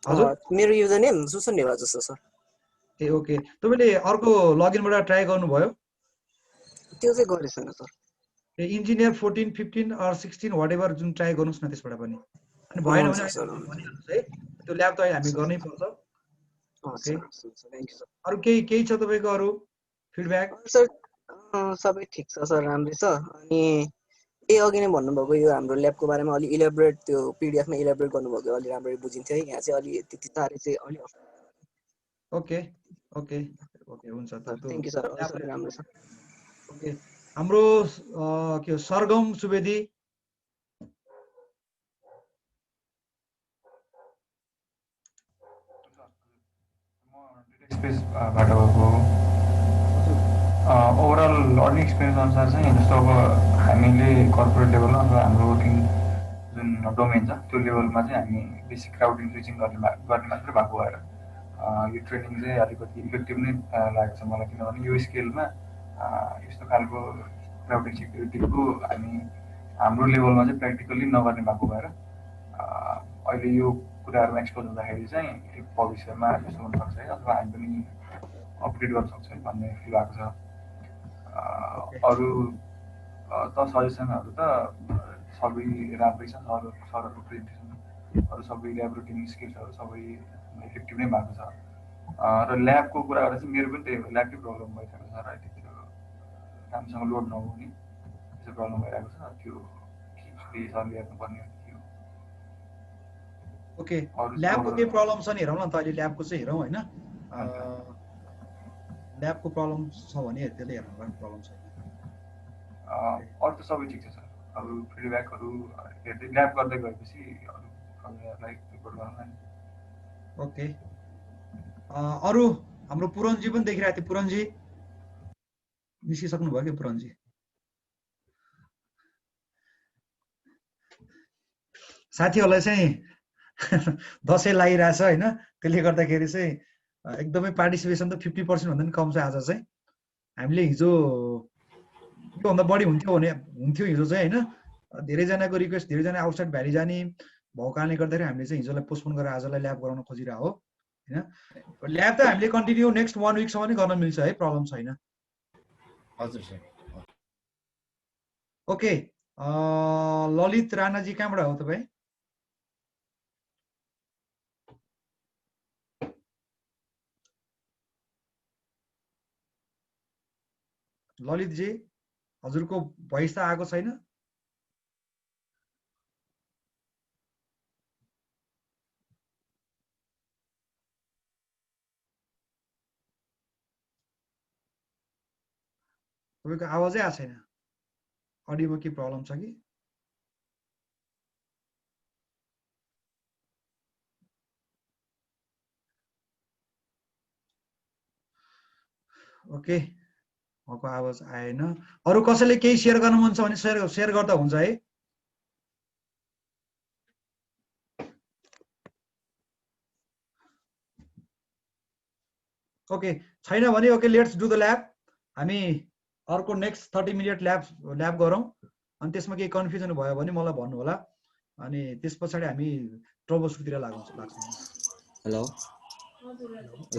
हजुर मेरो युजर नेम सुसन देवा जस्तो सर। ए ओके तपाईले अर्को लगइनबाट ट्राई गर्नुभयो? त्यो चाहिँ गरेँ छैन सर। ए इन्जिनियर 14 15 अर 16 व्हाटएभर जुन ट्राई गर्नुस् न त्यसबाट पनि। अनि भएन भने भनिहाल्नुस् है, त्यो ल्याब त हामी गर्नै पर्छ। ओके अरु केही छ तपाईको अरु फिडब्याक? सर सबै ठिक छ सर, राम्रै छ। अनि अघि नै भन्नुभएको यो हाम्रो ल्याबको बारेमा अलि इलेबोरेट त्यो पिडिएफमा इलेबोरेट गर्नुभएको अलि राम्ररी बुझिन्थ्यो है, यहाँ चाहिँ अलि त्यति साह्रै चाहिँ अलि ओके ओके ओके हुन्छ त। थ्यांक यू सर, सबै राम्रो छ। ओके हाम्रो के हो सरगम सुवेदी? स्पेसबाट भएको ओभरअल लर्निङ एक्सपिरियन्स अनुसार चाहिँ जस्तो अब हामीले कर्पोरेट लेभलमा अथवा हाम्रो वर्किङ जुन डोमेन छ त्यो लेभलमा चाहिँ हामी बेसिक क्राउडिङ स्विचिङ गर्ने मात्रै भएको भएर यो ट्रेनिङ चाहिँ अलिकति इफेक्टिभ नै लागेको छ मलाई, किनभने यो स्केलमा यस्तो खालको क्राउडिङ सेक्युरिटीको हामी हाम्रो लेभलमा चाहिँ प्र्याक्टिकल्ली नगर्ने भएको भएर अहिले यो कुराहरूमा एक्सपोज हुँदाखेरि चाहिँ भविष्यमा यस्तो हुनसक्छ है, अथवा हामी पनि अपग्रेड गर्न सक्छ भन्ने फिल भएको छ। अरू त सजेसनहरू त सबै राम्रै छ, सरहरूको प्रेजेन्टेसन अरू सबै ल्याब रुटिन स्किल्सहरू सबै इफेक्टिभ नै भएको छ। र ल्याबको कुरा गर्दा चाहिँ मेरो पनि त्यही हो, ल्याबकै प्रब्लम भइरहेको छ। अहिले त्यो राम्रोसँग लोड नहुने त्यस्तो प्रब्लम भइरहेको छ, त्यो के सरले हेर्नुपर्ने हो। ओके ल्याबको के प्रब्लम छ नि हेरौँ न त, अहिले ल्याबको चाहिँ हेरौँ हैन। ल्याबको प्रब्लम छ भने त्यसले हेर्नु पर्ने प्रब्लम छैन। अरू त सबै ठिक छ सर। अरू फिडब्याकहरू हेर्दै ल्याब गर्दै गएपछि अरूलाई रिपोर्ट गरौँ न। ओके अरू हाम्रो पुरनजी पनि देखिरहेको थियो, पुरनजी निस्किसक्नु भयो कि पुरनजी? साथीहरूलाई चाहिँ दसैँ लागिरहेछ होइन, त्यसले गर्दाखेरि चाहिँ एकदमै पार्टिसिपेसन त 50% भन्दा पनि कम छ आज चाहिँ। हामीले हिजो योभन्दा बढी हुन्थ्यो हिजो चाहिँ होइन, धेरैजनाको रिक्वेस्ट, धेरैजना आउटसाइड भ्याली जाने भएको कारणले गर्दाखेरि हामीले चाहिँ हिजोलाई पोस्टपोन गरेर आजलाई ल्याब गराउन खोजिरहेको हो होइन। ल्याब त हामीले कन्टिन्यू नेक्स्ट 1 विकसम्म नै गर्न मिल्छ है, प्रब्लम छैन। हजुर सर। ओके ललित राणाजी कहाँबाट हो तपाईँ? ललितजी हजुरको भोइस त आएको छैन। तपाईको आवाजै आएको छैन, अडियोमा के प्रब्लम छ कि? ओके उहाँको आवाज आएन। अरू कसैले केही सेयर गर्नु मन छ भने सेयर गर्दा हुन्छ है। ओके छैन भने okay let's do the lab. हामी अर्को नेक्स्ट 30 मिनट ल्याब गरौँ, अनि त्यसमा केही कन्फ्युजन भयो भने मलाई भन्नु होला, अनि त्यस पछाडि हामी ट्रबल सुटतिर लाग्छौँ। हेलो हेलो हजुर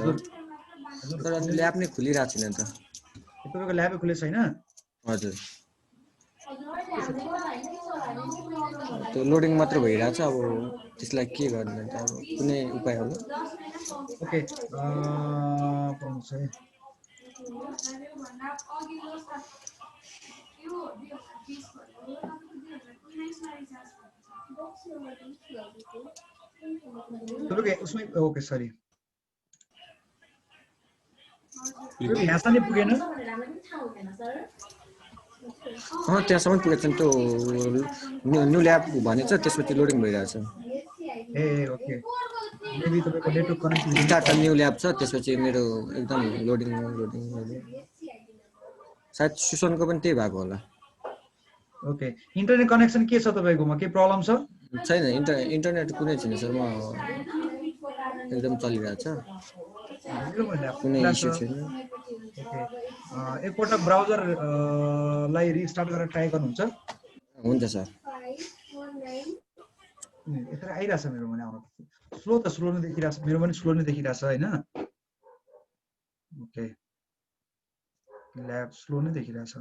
हजुर सर अनि सुन्दैछु। ल्याब नै खोलिरहेको छैन त तपाईँको ल्याबै खुलेको छैन? हजुर के छ? त्यो लोडिङ मात्र भइरहेको छ अब त्यसलाई के गर्ने त अब कुनै उपाय होला ओके पाउनुहोस् है। तपाईँको उसमै ओके सरी तपाईँको यहाँसम्म पुगेन? त्यहाँसम्म पुगेको छैन त्यो न्यू ल्याब भनेछ त्यसपछि लोडिङ भइरहेको छ ए ओके मेबी तपाईँको नेटवर्क कनेक्टिभिटी नै स्टार्ट प्रब्लम। न्यू ल्याब छ त्यसपछि मेरो एकदम लोडिङ लोडिङ लोडिङ सायद सुसनको पनि त्यही भएको होला ओके इन्टरनेट कनेक्सन के छ तपाईँकोमा? के प्रब्लम छ? छैन इन्टरनेट कुनै छैन सर म एकदम चलिरहेको छ मेरोमा ल्याब कुनै खुला छ। इस्यु छैन ओके एकपल्ट ब्राउजर लाई रिस्टार्ट गरेर ट्राई गर्नुहुन्छ? हुन्छ सर यसरी आइरहेछ मेरो पनि आउनु स्लो त स्लो नै देखिरहेछ, मेरो पनि स्लो नै देखिरहेछ होइन। ओके ल्याब स्लो नै देखिरहेछ।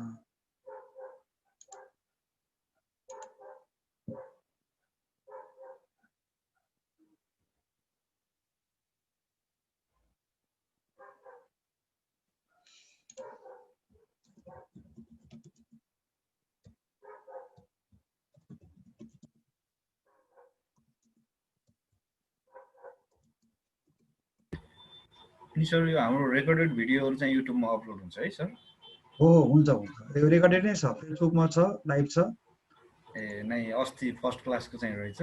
अनि सर यो हाम्रो रेकर्डेड भिडियोहरू चाहिँ युट्युबमा अपलोड हुन्छ है सर? हो हुन्छ हुन्छ, यो रेकर्डेड नै छ, फेसबुकमा छ, लाइभ छ। ए नै अस्ति फर्स्ट क्लासको चाहिँ रहेछ,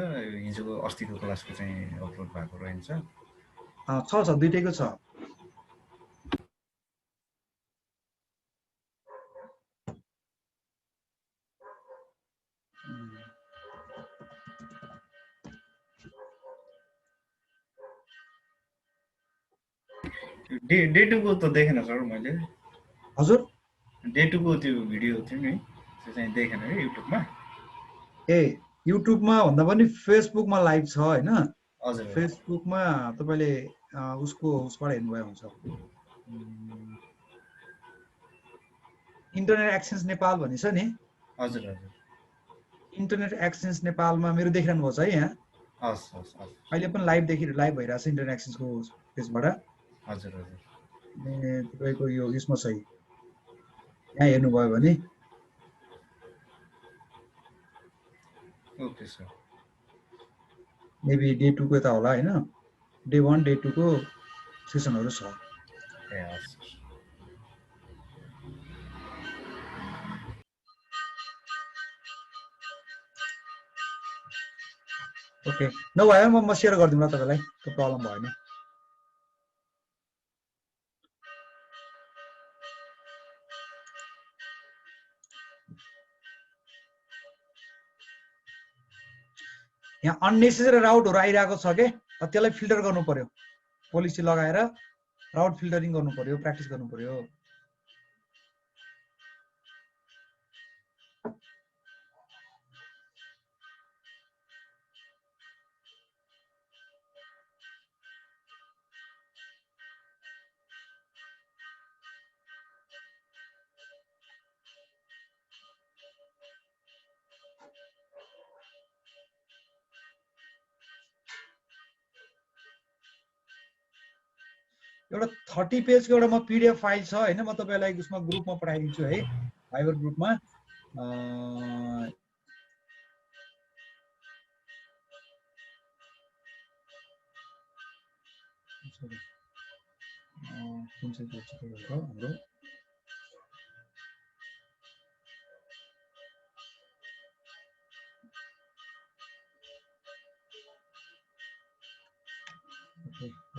हिजोको अस्तिको क्लासको चाहिँ अपलोड भएको रहन्छ। छ दुइटैको छ। डे टूको त देखेन सर मैले। हजुर डे टूको त्यो भिडियो थियो नि त्यो चाहिँ देखेन है युट्युबमा। ए युट्युबमा भन्दा पनि फेसबुकमा लाइभ छ होइन। हजुर फेसबुकमा तपाईँले उसबाट हेर्नुभयो हुन्छ। इन्टरनेट एक्सचेन्ज नेपाल भन्ने छ नि। हजुर हजुर इन्टरनेट एक्सचेन्ज नेपालमा मेरो देखिरहनु भएको छ है यहाँ। हस् हस् हस् अहिले पनि लाइभ भइरहेको छ इन्टरनेट एक्सचेन्जको पेजबाट। हजुर हजुर तपाईँको यो यसमा छ यहाँ हेर्नुभयो भने। ओके सर मेबी डे टूको यता होला होइन। डे 1 डे 2 को सेसनहरू छ। ए हस् ओके नभए म सेयर गरिदिउँला तपाईँलाई, त्यो प्रब्लम भयो भने। यहाँ अननेसेसरी राउटहरू आइरहेको छ के, त्यसलाई फिल्टर गर्नु पर्यो। पोलिसी लगाएर राउट फिल्टरिङ गर्नु पर्यो, प्र्याक्टिस गर्नु पर्यो। एउटा 30 पेजको एउटा म पिडिएफ फाइल छ होइन, म तपाईँलाई उसमा ग्रुपमा पठाइदिन्छु है, फाइबर ग्रुपमा। कुन चाहिँ पेज छ तपाईँको हाम्रो?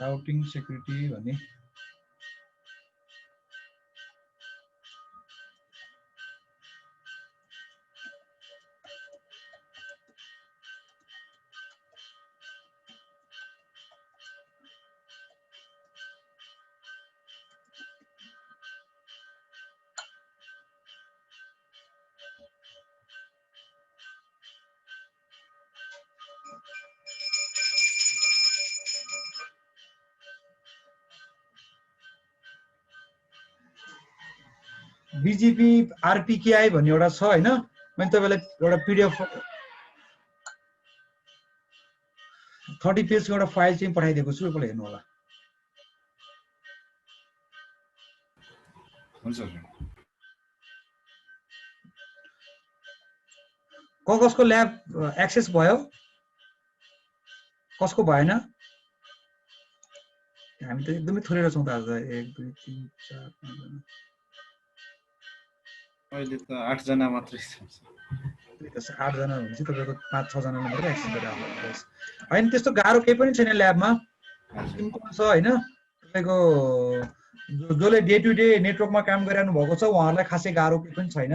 राउटिङ सेक्युरिटी भन्ने बिजिपी आरपीकेआई भन्ने एउटा छ हैन, मैले तपाईलाई एउटा पीडीएफ 30 पेजको एउटा फाइल चाहिँ पठाइदिएको छु, एकपल्ट हेर्नु होला। हुन्छ कसको ल्याब एक्सेस भयो, कसको भएन? हामी त एकदमै थोरै छौँ त आज। 1 2 3 4 5 जना अहिले त 8 जना मात्रै छौँ। 8 जना भनेपछि तपाईको 5 6 जनाले मात्रै एक्सेस गरे होला। हैन त्यस्तो गाह्रो केही पनि छैन ल्याबमा, सिम्पल छ हैन। तपाईको जसले डे टु डे नेटवर्कमा काम गरिरहनु भएको छ उहाँहरूलाई खासै गाह्रो केही पनि छैन।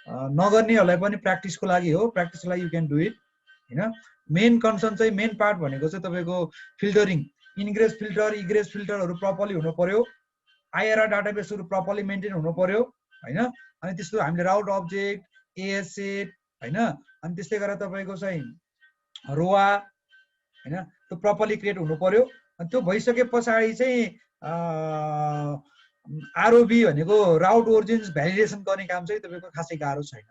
नगर्नेहरूलाई पनि प्र्याक्टिसको लागि हो, प्र्याक्टिसको लागि यु क्यान डु इट हैन। मेन कन्सर्न चाहिँ मेन पार्ट भनेको चाहिँ तपाईको फिल्टरिङ, इनग्रेस फिल्टर इग्रेस फिल्टरहरू प्रपरली हुनु पर्यो, आइआरआर डाटाबेसहरू प्रपरली मेन्टेन हुनु पर्यो हैन। अनि त्यस्तो हामीले राउट अब्जेक्ट, एएसएट हैन, अनि त्यस्तै गरेर तपाईको चाहिँ रोआ हैन त्यो प्रपरली क्रिएट हुनु पर्यो। अनि त्यो भइसके पछाडि चाहिँ आरओबी भनेको राउट ओरिजिन्स भ्यालिडेसन गर्ने काम चाहिँ तपाईको खासै गाह्रो छैन।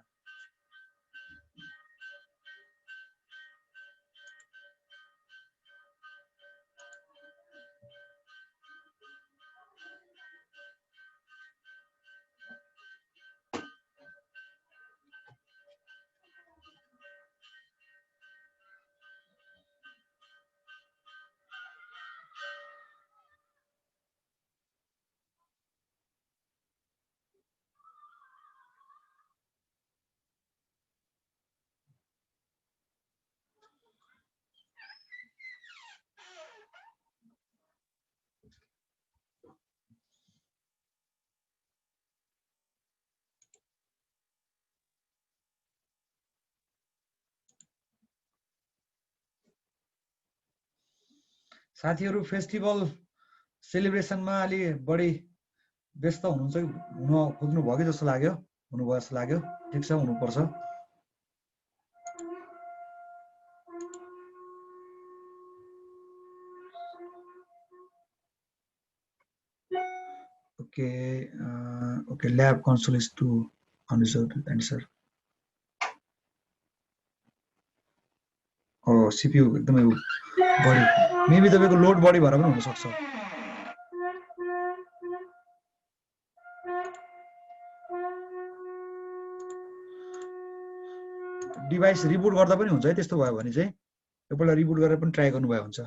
साथीहरू फेस्टिभल सेलिब्रेसनमा अलि बढी व्यस्त हुन खोज्नु भयो कि जस्तो लाग्यो, हुनुभयो जस्तो लाग्यो। ठिक छ, हुनुपर्छ। Okay okay lab console is to unreserved answer. CPU एकदमै बढी, मेबी तपाईको लोड बढी भएर पनि हुनसक्छ। डिभाइस रिबुट गर्दा पनि हुन्छ है, त्यस्तो भयो भने चाहिँ एकपल्ट रिबुट गरेर पनि ट्राई गर्नुभयो हुन्छ।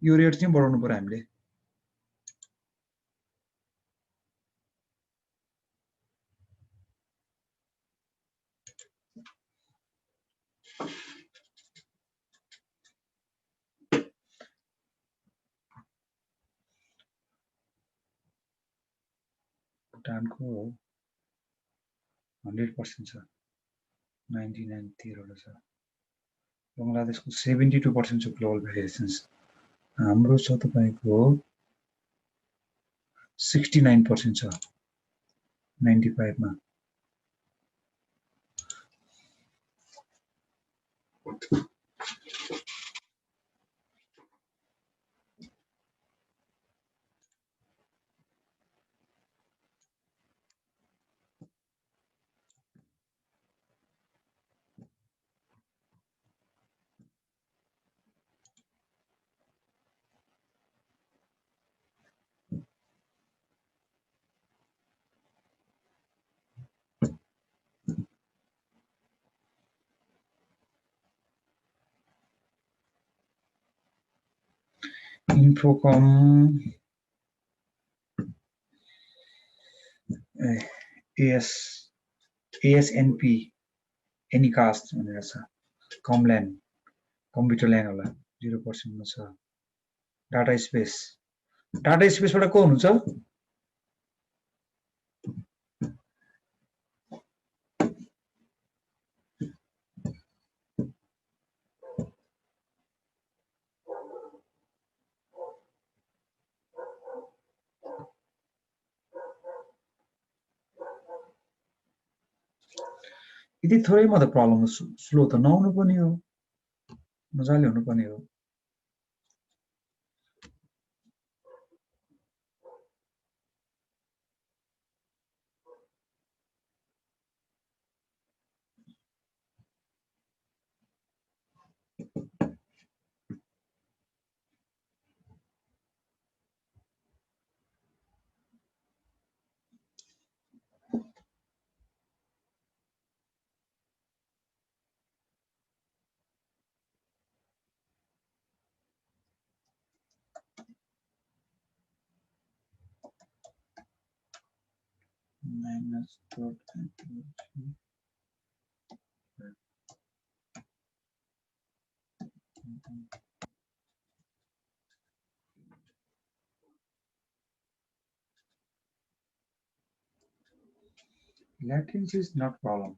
यो रेट चाहिँ बढाउनु पर्यो हामीले। भुटानको 100% छ, 99 तिरवटा छ। बङ्गलादेशको 72% छ ग्लोबल भेरिएसन्स। हाम्रो छ तपाईको 69% छ 95 मा। इन्फोकम ASNP एनिकास्ट भनेर छ। कमल्यान्ड कम्प्युटर ल्यान्ड होला 0% मा छ। डाटा स्पेसबाट को हुनुहुन्छ? यदि थोरै मात्र प्रब्लम हो, स्लो त नहुनु पनि हो, मजाले हुनु पनि हो। Latency is not problem.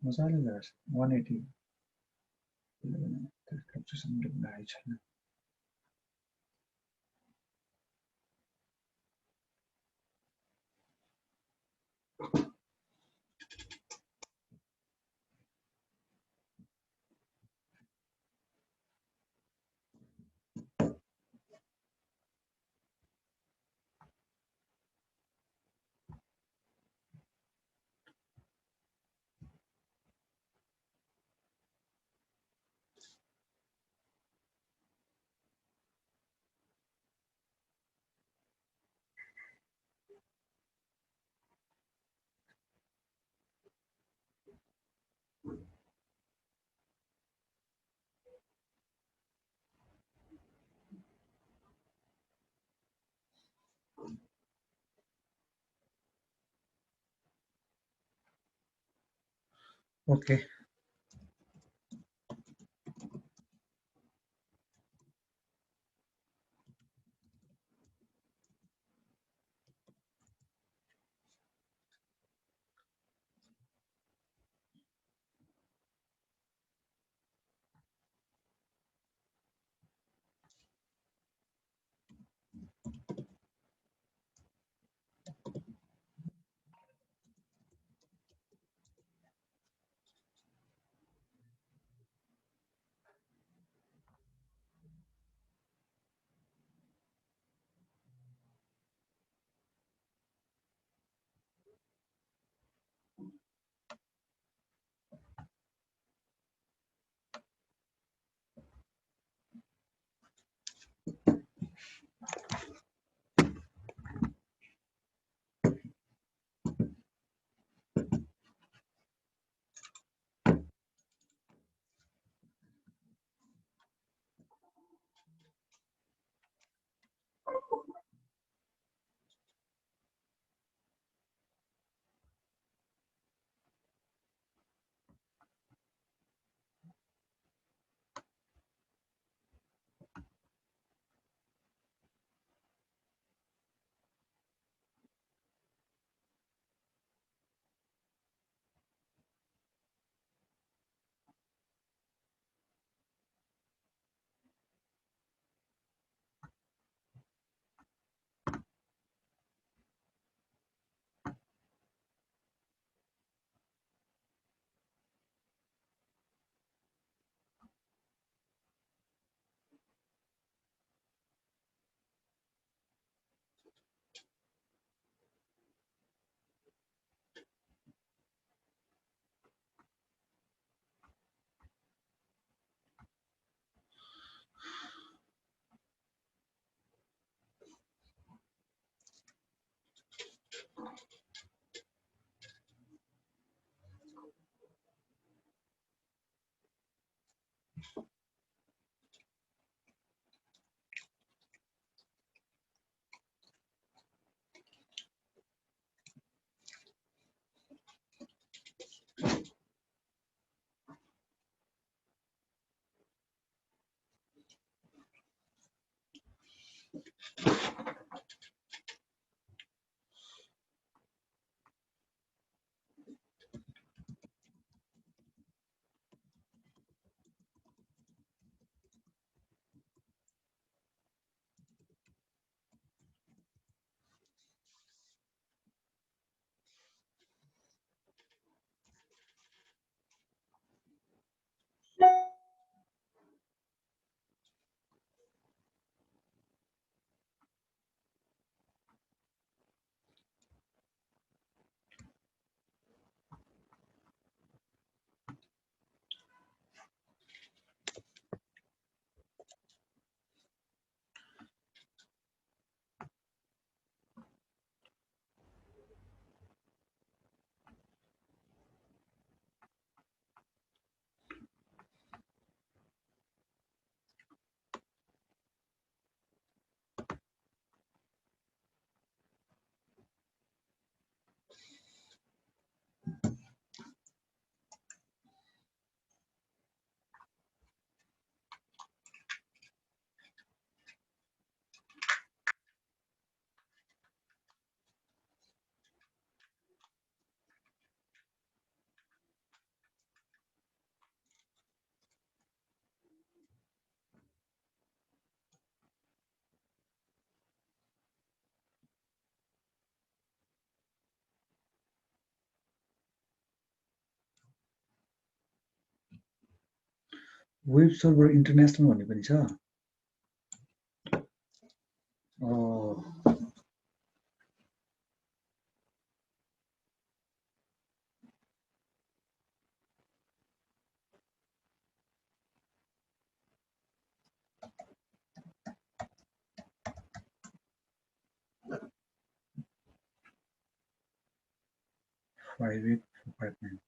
मजाले गर्छ 180 फ्लक्चुएसन लगाइ छैन। ओके वेब सर्भर इन्टरनेसनल भन्ने पनि छ Private 459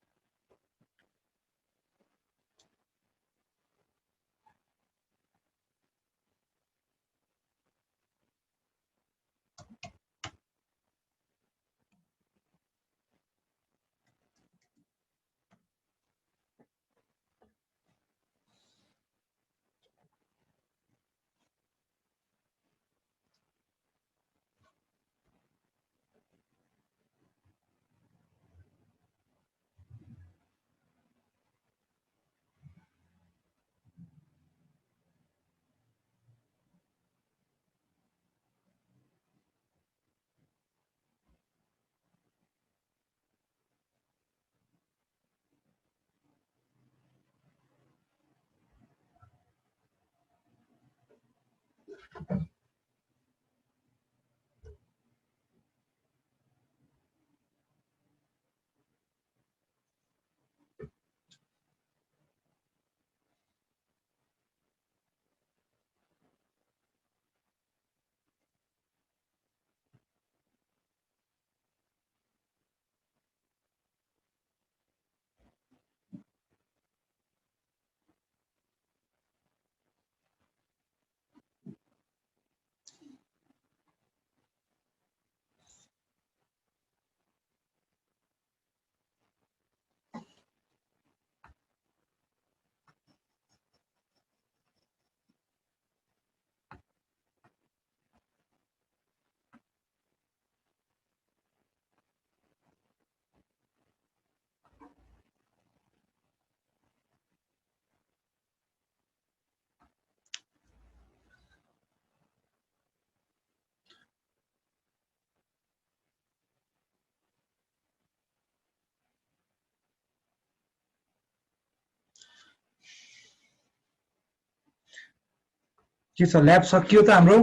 के छ ल्याब सकियो त हाम्रो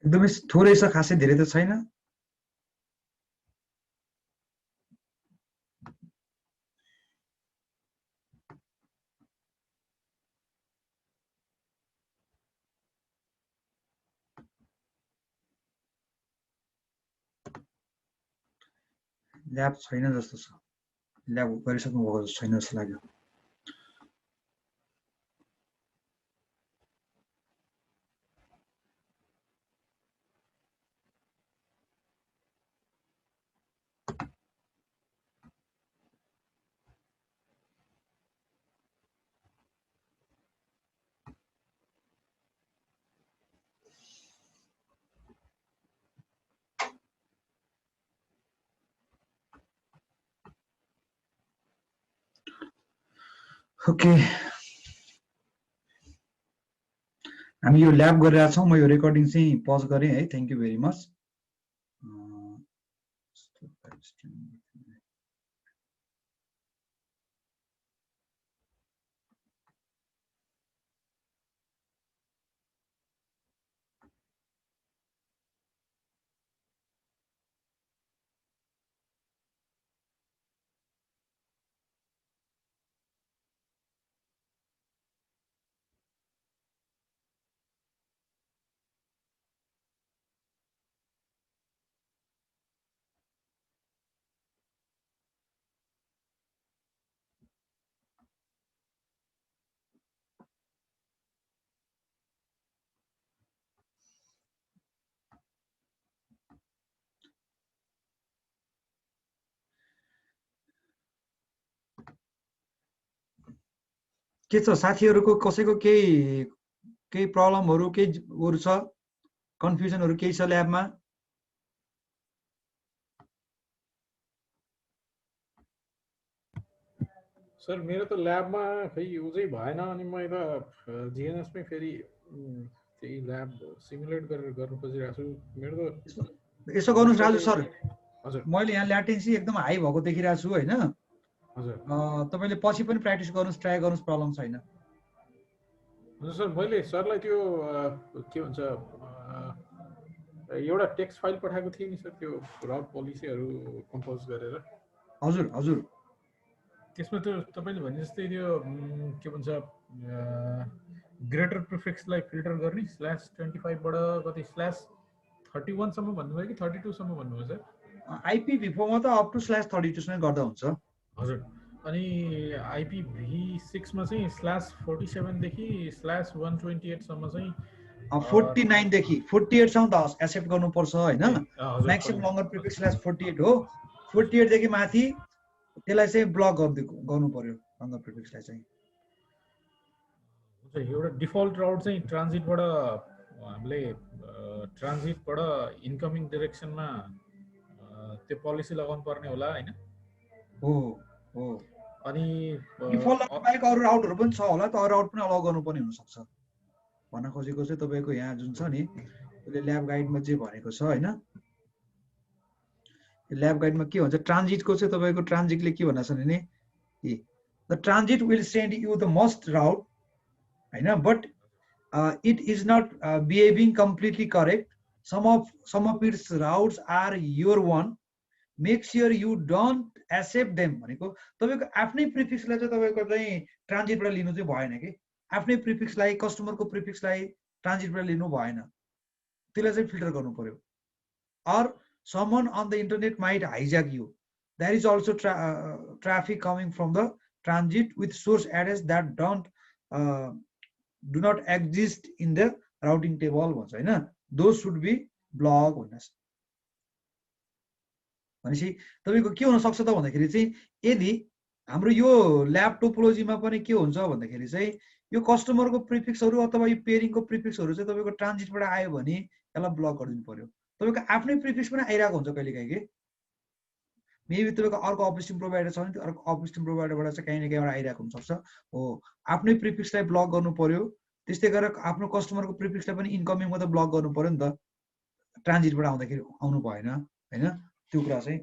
एकदमै थोरै छ खासै धेरै त छैन ल्याब छैन जस्तो छ ल्याब गरिसक्नु भएको छैन जस्तो लाग्यो। ओके, हामी यो ल्याब गरिरहेको छौँ। म यो रेकर्डिङ चाहिँ पज गरेँ है। Thank you very much. के छ साथीहरूको, कसैको केही प्रब्लमहरू, केहीहरू छ, कन्फ्युजनहरू केही छ ल्याबमा? सर मेरो त ल्याबमा खै युजै भएन, अनि मैले त जिएनएसमै फेरि त्यही ल्याब सिमुलेट गरेर गर्नु खोजिरहेको छु। मेरो त यसो गर्नुहोस् राजु सर, हजुर मैले यहाँ ल्याटेन्सी एकदम हाई भएको देखिरहेको छु होइन। हजुर तपाईँले पछि पनि प्र्याक्टिस गर्नुहोस्, ट्राई गर्नुहोस्, प्रब्लम छैन। हजुर सर, मैले सरलाई त्यो के भन्छ एउटा टेक्स्ट फाइल पठाएको थिएँ नि सर, त्यो राउट पोलिसीहरू कम्पोज गरेर। हजुर हजुर, त्यसमा त्यो तपाईँले भने जस्तै त्यो के भन्छ ग्रेटर प्रिफिक्सलाई फिल्टर गर्ने /25 बाट कति /31 सम्म भन्नुभयो कि 32 सम्म भन्नुभयो सर? IPv4 मा त अप टु /32 नै गर्दा हुन्छ। हजुर, अनि IPv6 मा चाहिँ /47 देखि /128 सम्म चाहिँ 49 देखि 48 सम्म त एक्सेप्ट गर्नुपर्छ होइन। म्याक्सिमम लङ्गर प्रिफिक्स /48 हो। 48 देखि माथि त्यसलाई चाहिँ ब्लक गर्नु पर्यो लङ्गर प्रिफिक्सलाई चाहिँ। एउटा डिफल्ट राउट चाहिँ ट्रान्जिटबाट हामीले ट्रान्जिटबाट इन्कमिङ डिरेक्सनमा त्यो पोलिसी लगाउनु पर्ने होला होइन? हो हो, अनि डिफल्ट बाहेक अरू राउटहरू पनि छ होला, त अरू राउट पनि अलाउ गर्नुपर्ने हुनसक्छ। भन्न खोजेको चाहिँ तपाईँको यहाँ जुन छ नि, त्यसले ल्याब गाइडमा जे भनेको छ होइन, ल्याब गाइडमा के भन्छ, ट्रान्जिटको चाहिँ तपाईँको ट्रान्जिटले के भनेको छ भने the transit will send you the must route होइन, but it is not behaving completely correct, some of its routes are your one, make sure you don't accept them भनेको तपाईँको आफ्नै प्रिफिक्सलाई चाहिँ तपाईँको चाहिँ ट्रान्जिटबाट लिनु चाहिँ भएन कि। आफ्नै प्रिफिक्सलाई, कस्टमरको प्रिफिक्सलाई ट्रान्जिटबाट लिनु भएन, त्यसलाई चाहिँ फिल्टर गर्नु पर्यो। Or someone on the internet might hijack you. There is also traffic coming from the transit with source address that do not exist in the routing table भन्छ होइन, those should be blocked भन्नुहोस्। भनेपछि तपाईँको के हुन सक्छ त भन्दाखेरि चाहिँ, यदि हाम्रो यो ल्याब टोपोलोजीमा पनि के हुन्छ भन्दाखेरि चाहिँ यो कस्टमरको प्रिफिक्सहरू अथवा यो पेयरिङको प्रिफिक्सहरू चाहिँ तपाईँको ट्रान्जिटबाट आयो भने यसलाई ब्लक गरिदिनु पर्यो। तपाईँको आफ्नै प्रिफिक्स पनि आइरहेको हुन्छ कहिलेकाहीँ कि, मेबी तपाईँको अर्को अपस्ट्रिम प्रोभाइडर छ भने त्यो अर्को अपस्ट्रिम प्रोभाइडरबाट चाहिँ काहीँ न काहीँबाट आइरहेको हुनसक्छ। हो, आफ्नै प्रिफिक्सलाई ब्लक गर्नु पर्यो। त्यस्तै गरेर आफ्नो कस्टमरको प्रिफिक्सलाई पनि इन्कमिङमा त ब्लक गर्नु पर्यो नि त, ट्रान्जिटबाट आउँदाखेरि आउनु भएन होइन, त्यो कुरा चाहिँ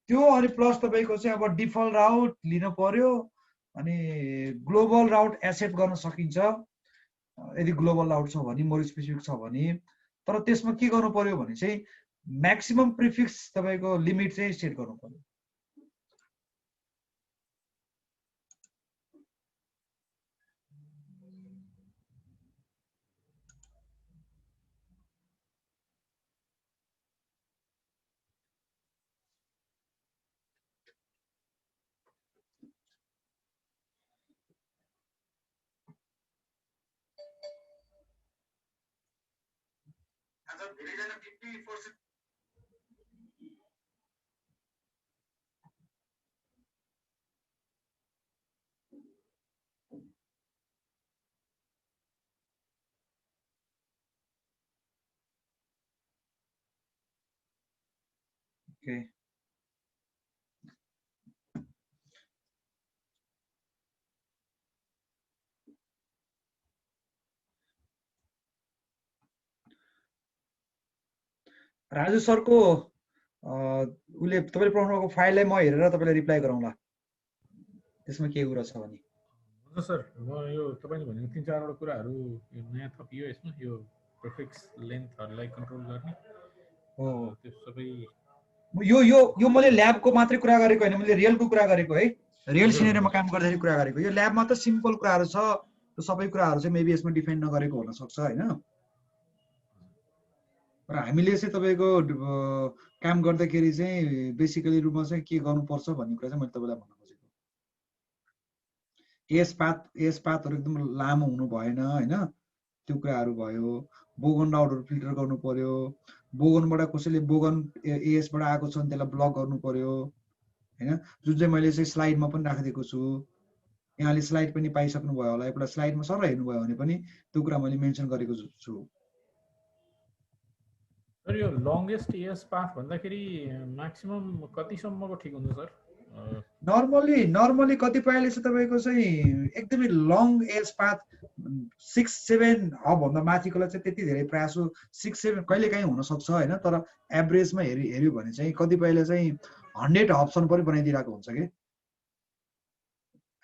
त्यो। अनि प्लस तपाईँको चाहिँ अब डिफल्ट राउट लिनु पर्यो, अनि ग्लोबल राउट एक्सेप्ट गर्न सकिन्छ यदि ग्लोबल राउट छ भने, मोर स्पेसिफिक छ भने। तर त्यसमा के गर्नु पर्यो भने चाहिँ म्याक्सिमम प्रिफिक्स तपाईँको लिमिट चाहिँ सेट गर्नु पर्यो। ओके राजु सरको उसले तपाईँले पठाउनु भएको फाइललाई म हेरेर तपाईँलाई रिप्लाई गरौँला त्यसमा के कुरा छ भने हुन्छ सर म यो तपाईँले भनेको 3-4 वटा कुराहरू यो नयाँ थपियो यसमा यो प्रिफिक्स लेन्थहरूलाई कन्ट्रोल गर्ने हो त्यो सबै यो यो यो मैले ल्याबको मात्रै कुरा गरेको होइन मैले रियलको कुरा गरेको है रियल सिनेरियोमा काम गर्दाखेरि कुरा गरेको यो ल्याबमा त सिम्पल कुराहरू छ त्यो सबै कुराहरू चाहिँ मेबी यसमा डिफाइन नगरेको हुन सक्छ होइन र हामीले चाहिँ तपाईँको काम गर्दाखेरि चाहिँ बेसिकली रूपमा चाहिँ के गर्नुपर्छ भन्ने कुरा चाहिँ मैले तपाईँलाई भन्न खोजेको एस पातहरू एकदम लामो हुनु भएन होइन त्यो कुराहरू भयो बोगन राउटहरू फिल्टर गर्नु पर्यो बोगनबाट कसैले बोगन एएसबाट आएको छ भने त्यसलाई ब्लक गर्नु पर्यो होइन जुन चाहिँ मैले चाहिँ स्लाइडमा पनि राखिदिएको छु यहाँले स्लाइड पनि पाइसक्नु भयो होला एउटा स्लाइडमा सर हेर्नुभयो भने पनि त्यो कुरा मैले मेन्सन गरेको छु सर यो लङ्गेस्ट एएस पाथ भन्दाखेरि म्याक्सिमम कतिसम्मको ठिक हुन्छ सर नर्मली कतिपयले चाहिँ तपाईँको चाहिँ एकदमै लङ एज पाथ 6-7 भन्दा माथिकोलाई चाहिँ त्यति धेरै प्रयास 6-7 कहिले काहीँ हुन सक्छ होइन तर एभरेजमा हेऱ्यो भने चाहिँ कतिपयले चाहिँ 100 हबसम्म पनि बनाइदिरहेको हुन्छ कि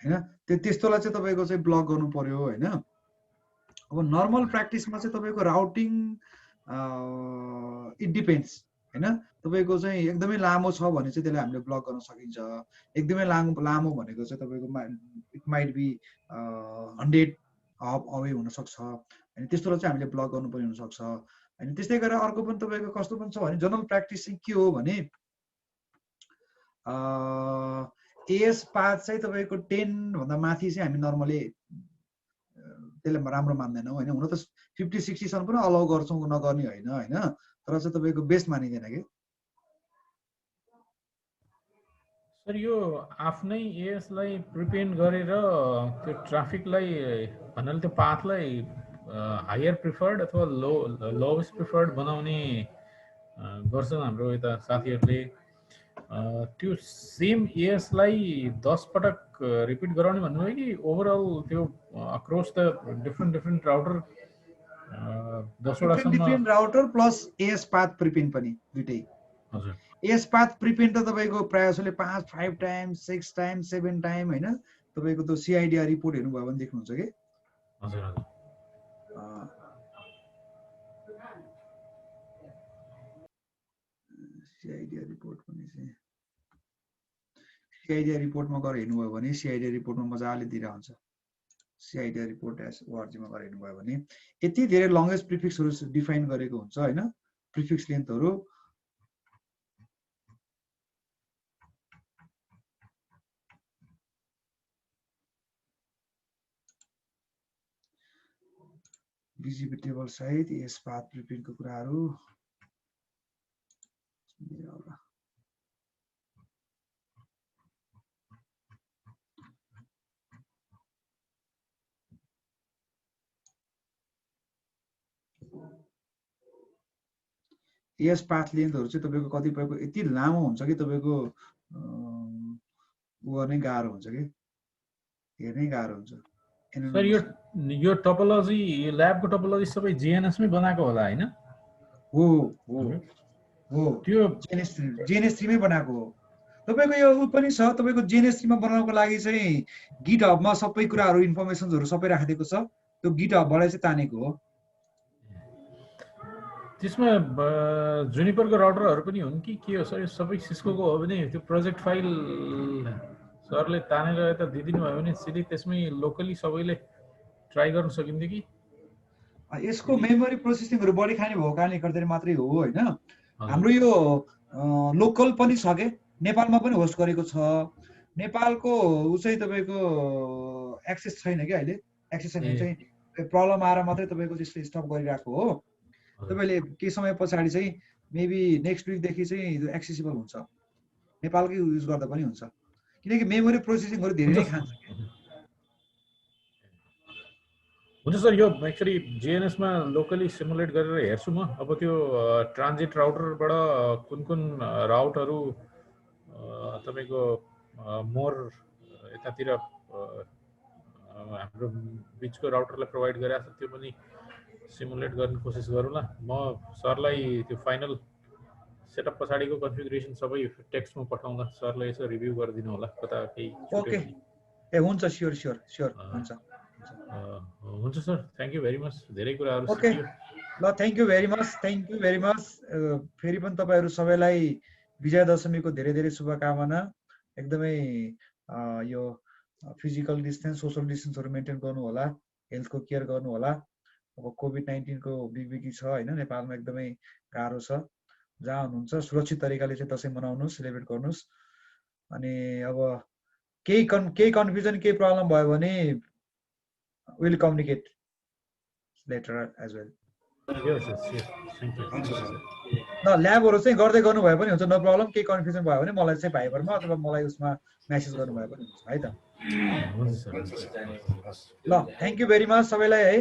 होइन त्यस्तोलाई चाहिँ तपाईँको चाहिँ ब्लक गर्नु पर्यो होइन अब नर्मल प्र्याक्टिसमा चाहिँ तपाईँको राउटिङ इट डिपेन्ड्स होइन तपाईँको चाहिँ एकदमै लामो छ भने चाहिँ त्यसलाई हामीले ब्लक गर्न सकिन्छ एकदमै लामो भनेको चाहिँ तपाईँको it might be 100 hub away हुनसक्छ होइन त्यस्तोलाई चाहिँ हामीले ब्लक गर्नुपर्ने हुनसक्छ होइन त्यस्तै गरेर अर्को पनि तपाईँको कस्तो पनि छ भने जनरल प्र्याक्टिस चाहिँ के हो भने एएस पाथ चाहिँ तपाईँको 10 भन्दा माथि चाहिँ हामी नर्मली त्यसलाई राम्रो मान्दैनौँ होइन हुन त 50-60 सम्म पनि अलाउ गर्छौँ नगर्ने होइन होइन तर चाहिँ तपाईँको बेस्ट मानिँदैन कि सर यो आफ्नै एएसलाई प्रिपेन्ड गरेर त्यो ट्राफिकलाई भन्नाले त्यो पाथलाई हायर प्रिफर्ड अथवा लोवेस्ट प्रिफर्ड बनाउने गर्छन् हाम्रो यता साथीहरूले त्यो सेम एएसलाई 10 पटक रिपिट गराउने भन्नुभयो कि ओभरअल त्यो अक्रॉस द डिफरेन्ट राउटर 10 वटा सम्म different router plus AS path prepend पनि दुईटै हजुर एएस पाथ प्रिपेन्ड त तपाईँको प्रायः जसोले 5 टाइम्स 6 टाइम्स 7 टाइम होइन तपाईँको त्यो सिआइडिआर रिपोर्ट हेर्नुभयो भने देख्नुहुन्छ कि हजुर हजुर सिआइडिआर रिपोर्ट पनि चाहिँ सिआइडिआर रिपोर्टमा गएर हेर्नुभयो भने सिआइडिआर रिपोर्टमा मजाले दिइरहेको हुन्छ सिआइडिआर रिपोर्ट ओआरजीमा गएर हेर्नुभयो भने यति धेरै लङ्गेस्ट प्रिफिक्सहरू डिफाइन गरेको हुन्छ होइन प्रिफिक्स लेन्थहरू बिजिबी टेबल सहित एएस पाथ प्रिपेन्डको कुराहरू एएस पाथ लेन्थहरू चाहिँ तपाईँको कतिपयको यति लामो हुन्छ कि तपाईँको गर्ने गाह्रो हुन्छ कि हेर्नै गाह्रो हुन्छ सर यो टोपोलोजी यो ल्याबको टोपोलोजी सबै जिएनएसमै बनाएको होला हैन हो हो हो त्यो जिएनएस3 मै बनाएको हो तपाईको यो उ पनि छ तपाईको जिएनएस3 मा बनाउनको लागि चाहिँ गिटहबमा सबै कुराहरू इन्फर्मेसनहरु सबै राखिदिएको छ त्यो गिटहबबाट चाहिँ तानेको हो त्यसमा जुनिपरको राउटरहरु पनि हुन् कि के हो सर यो सबै सिस्कोको हो भने त्यो प्रोजेक्ट फाइल सरले तानेर यता दिदिनु भयो भने सिधै त्यसमै लोकली सबैले ट्राई गर्न सकिन्थ्यो कि यसको मेमोरी प्रोसेसिङहरु बढी खाने भएको कारणले गर्दा मात्रै हो हैन हाम्रो यो लोकल पनि छ के नेपालमा पनि होस्ट गरेको छ नेपालको उ चाहिँ तपाईको एक्सेस छैन के अहिले एक्सेस छैन चाहिँ प्रब्लम आएर मात्रै तपाईको त्यसले स्टप गरिराको हो तपाईँले केही समय पछाडि चाहिँ मेबी नेक्स्ट विकदेखि चाहिँ यो एक्सेसिबल हुन्छ, नेपालकै युज गर्दा पनि हुन्छ, किनकि मेमोरी प्रोसेसिङहरू धेरै नै खान्छ। हुन्छ सर, यो एक्चुअली जिएनएसमा लोकली सिमुलेट गरेर हेर्छु म। अब त्यो ट्रान्जिट राउटरबाट कुन कुन राउटहरू तपाईँको मोर यतातिर हाम्रो बिचको राउटरलाई प्रोभाइड गरेको छ त्यो पनि सिमुलेट गर्ने कोसिस गरौँला। म सरलाई त्यो फाइनल सेटअप पछाडिको कन्फिगरेसन सबै टेक्स्टमा पठाउँदा सरले यसो रिभ्यू गरिदिनु होला कता केही छुट्यो ओके, भने। ए हुन्छ, स्योर स्योर स्योर, हुन्छ। हुन्छ sir, thank you very much, धेरै कुराहरू ओके सिकियो। ल, thank you very much, thank you very much. फेरि पनि तपाईँहरू सबैलाई विजयादशमीको धेरै धेरै शुभकामना। एकदमै यो फिजिकल डिस्टेन्स, सोसल डिस्टेन्सहरू मेन्टेन गर्नु होला, हेल्थको केयर गर्नु होला। अब कोभिड-19 को बिगबिगी छ होइन, नेपालमा एकदमै गाह्रो छ। जहाँ हुनुहुन्छ सुरक्षित तरिकाले चाहिँ दसैँ मनाउनुहोस्, सेलिब्रेट गर्नुहोस्। अनि अब केही कन्फ्युजन, केही प्रब्लम भयो भने will communicate later as well. ल, ल्याबहरू चाहिँ गर्दै गर्नु भए पनि हुन्छ, नो प्रब्लम। केही कन्फ्युजन भयो भने मलाई चाहिँ भाइबरमा अथवा मलाई उसमा मेसेज गर्नु भए पनि हुन्छ है त। ल, थ्याङ्क यू भेरी मच सबैलाई है।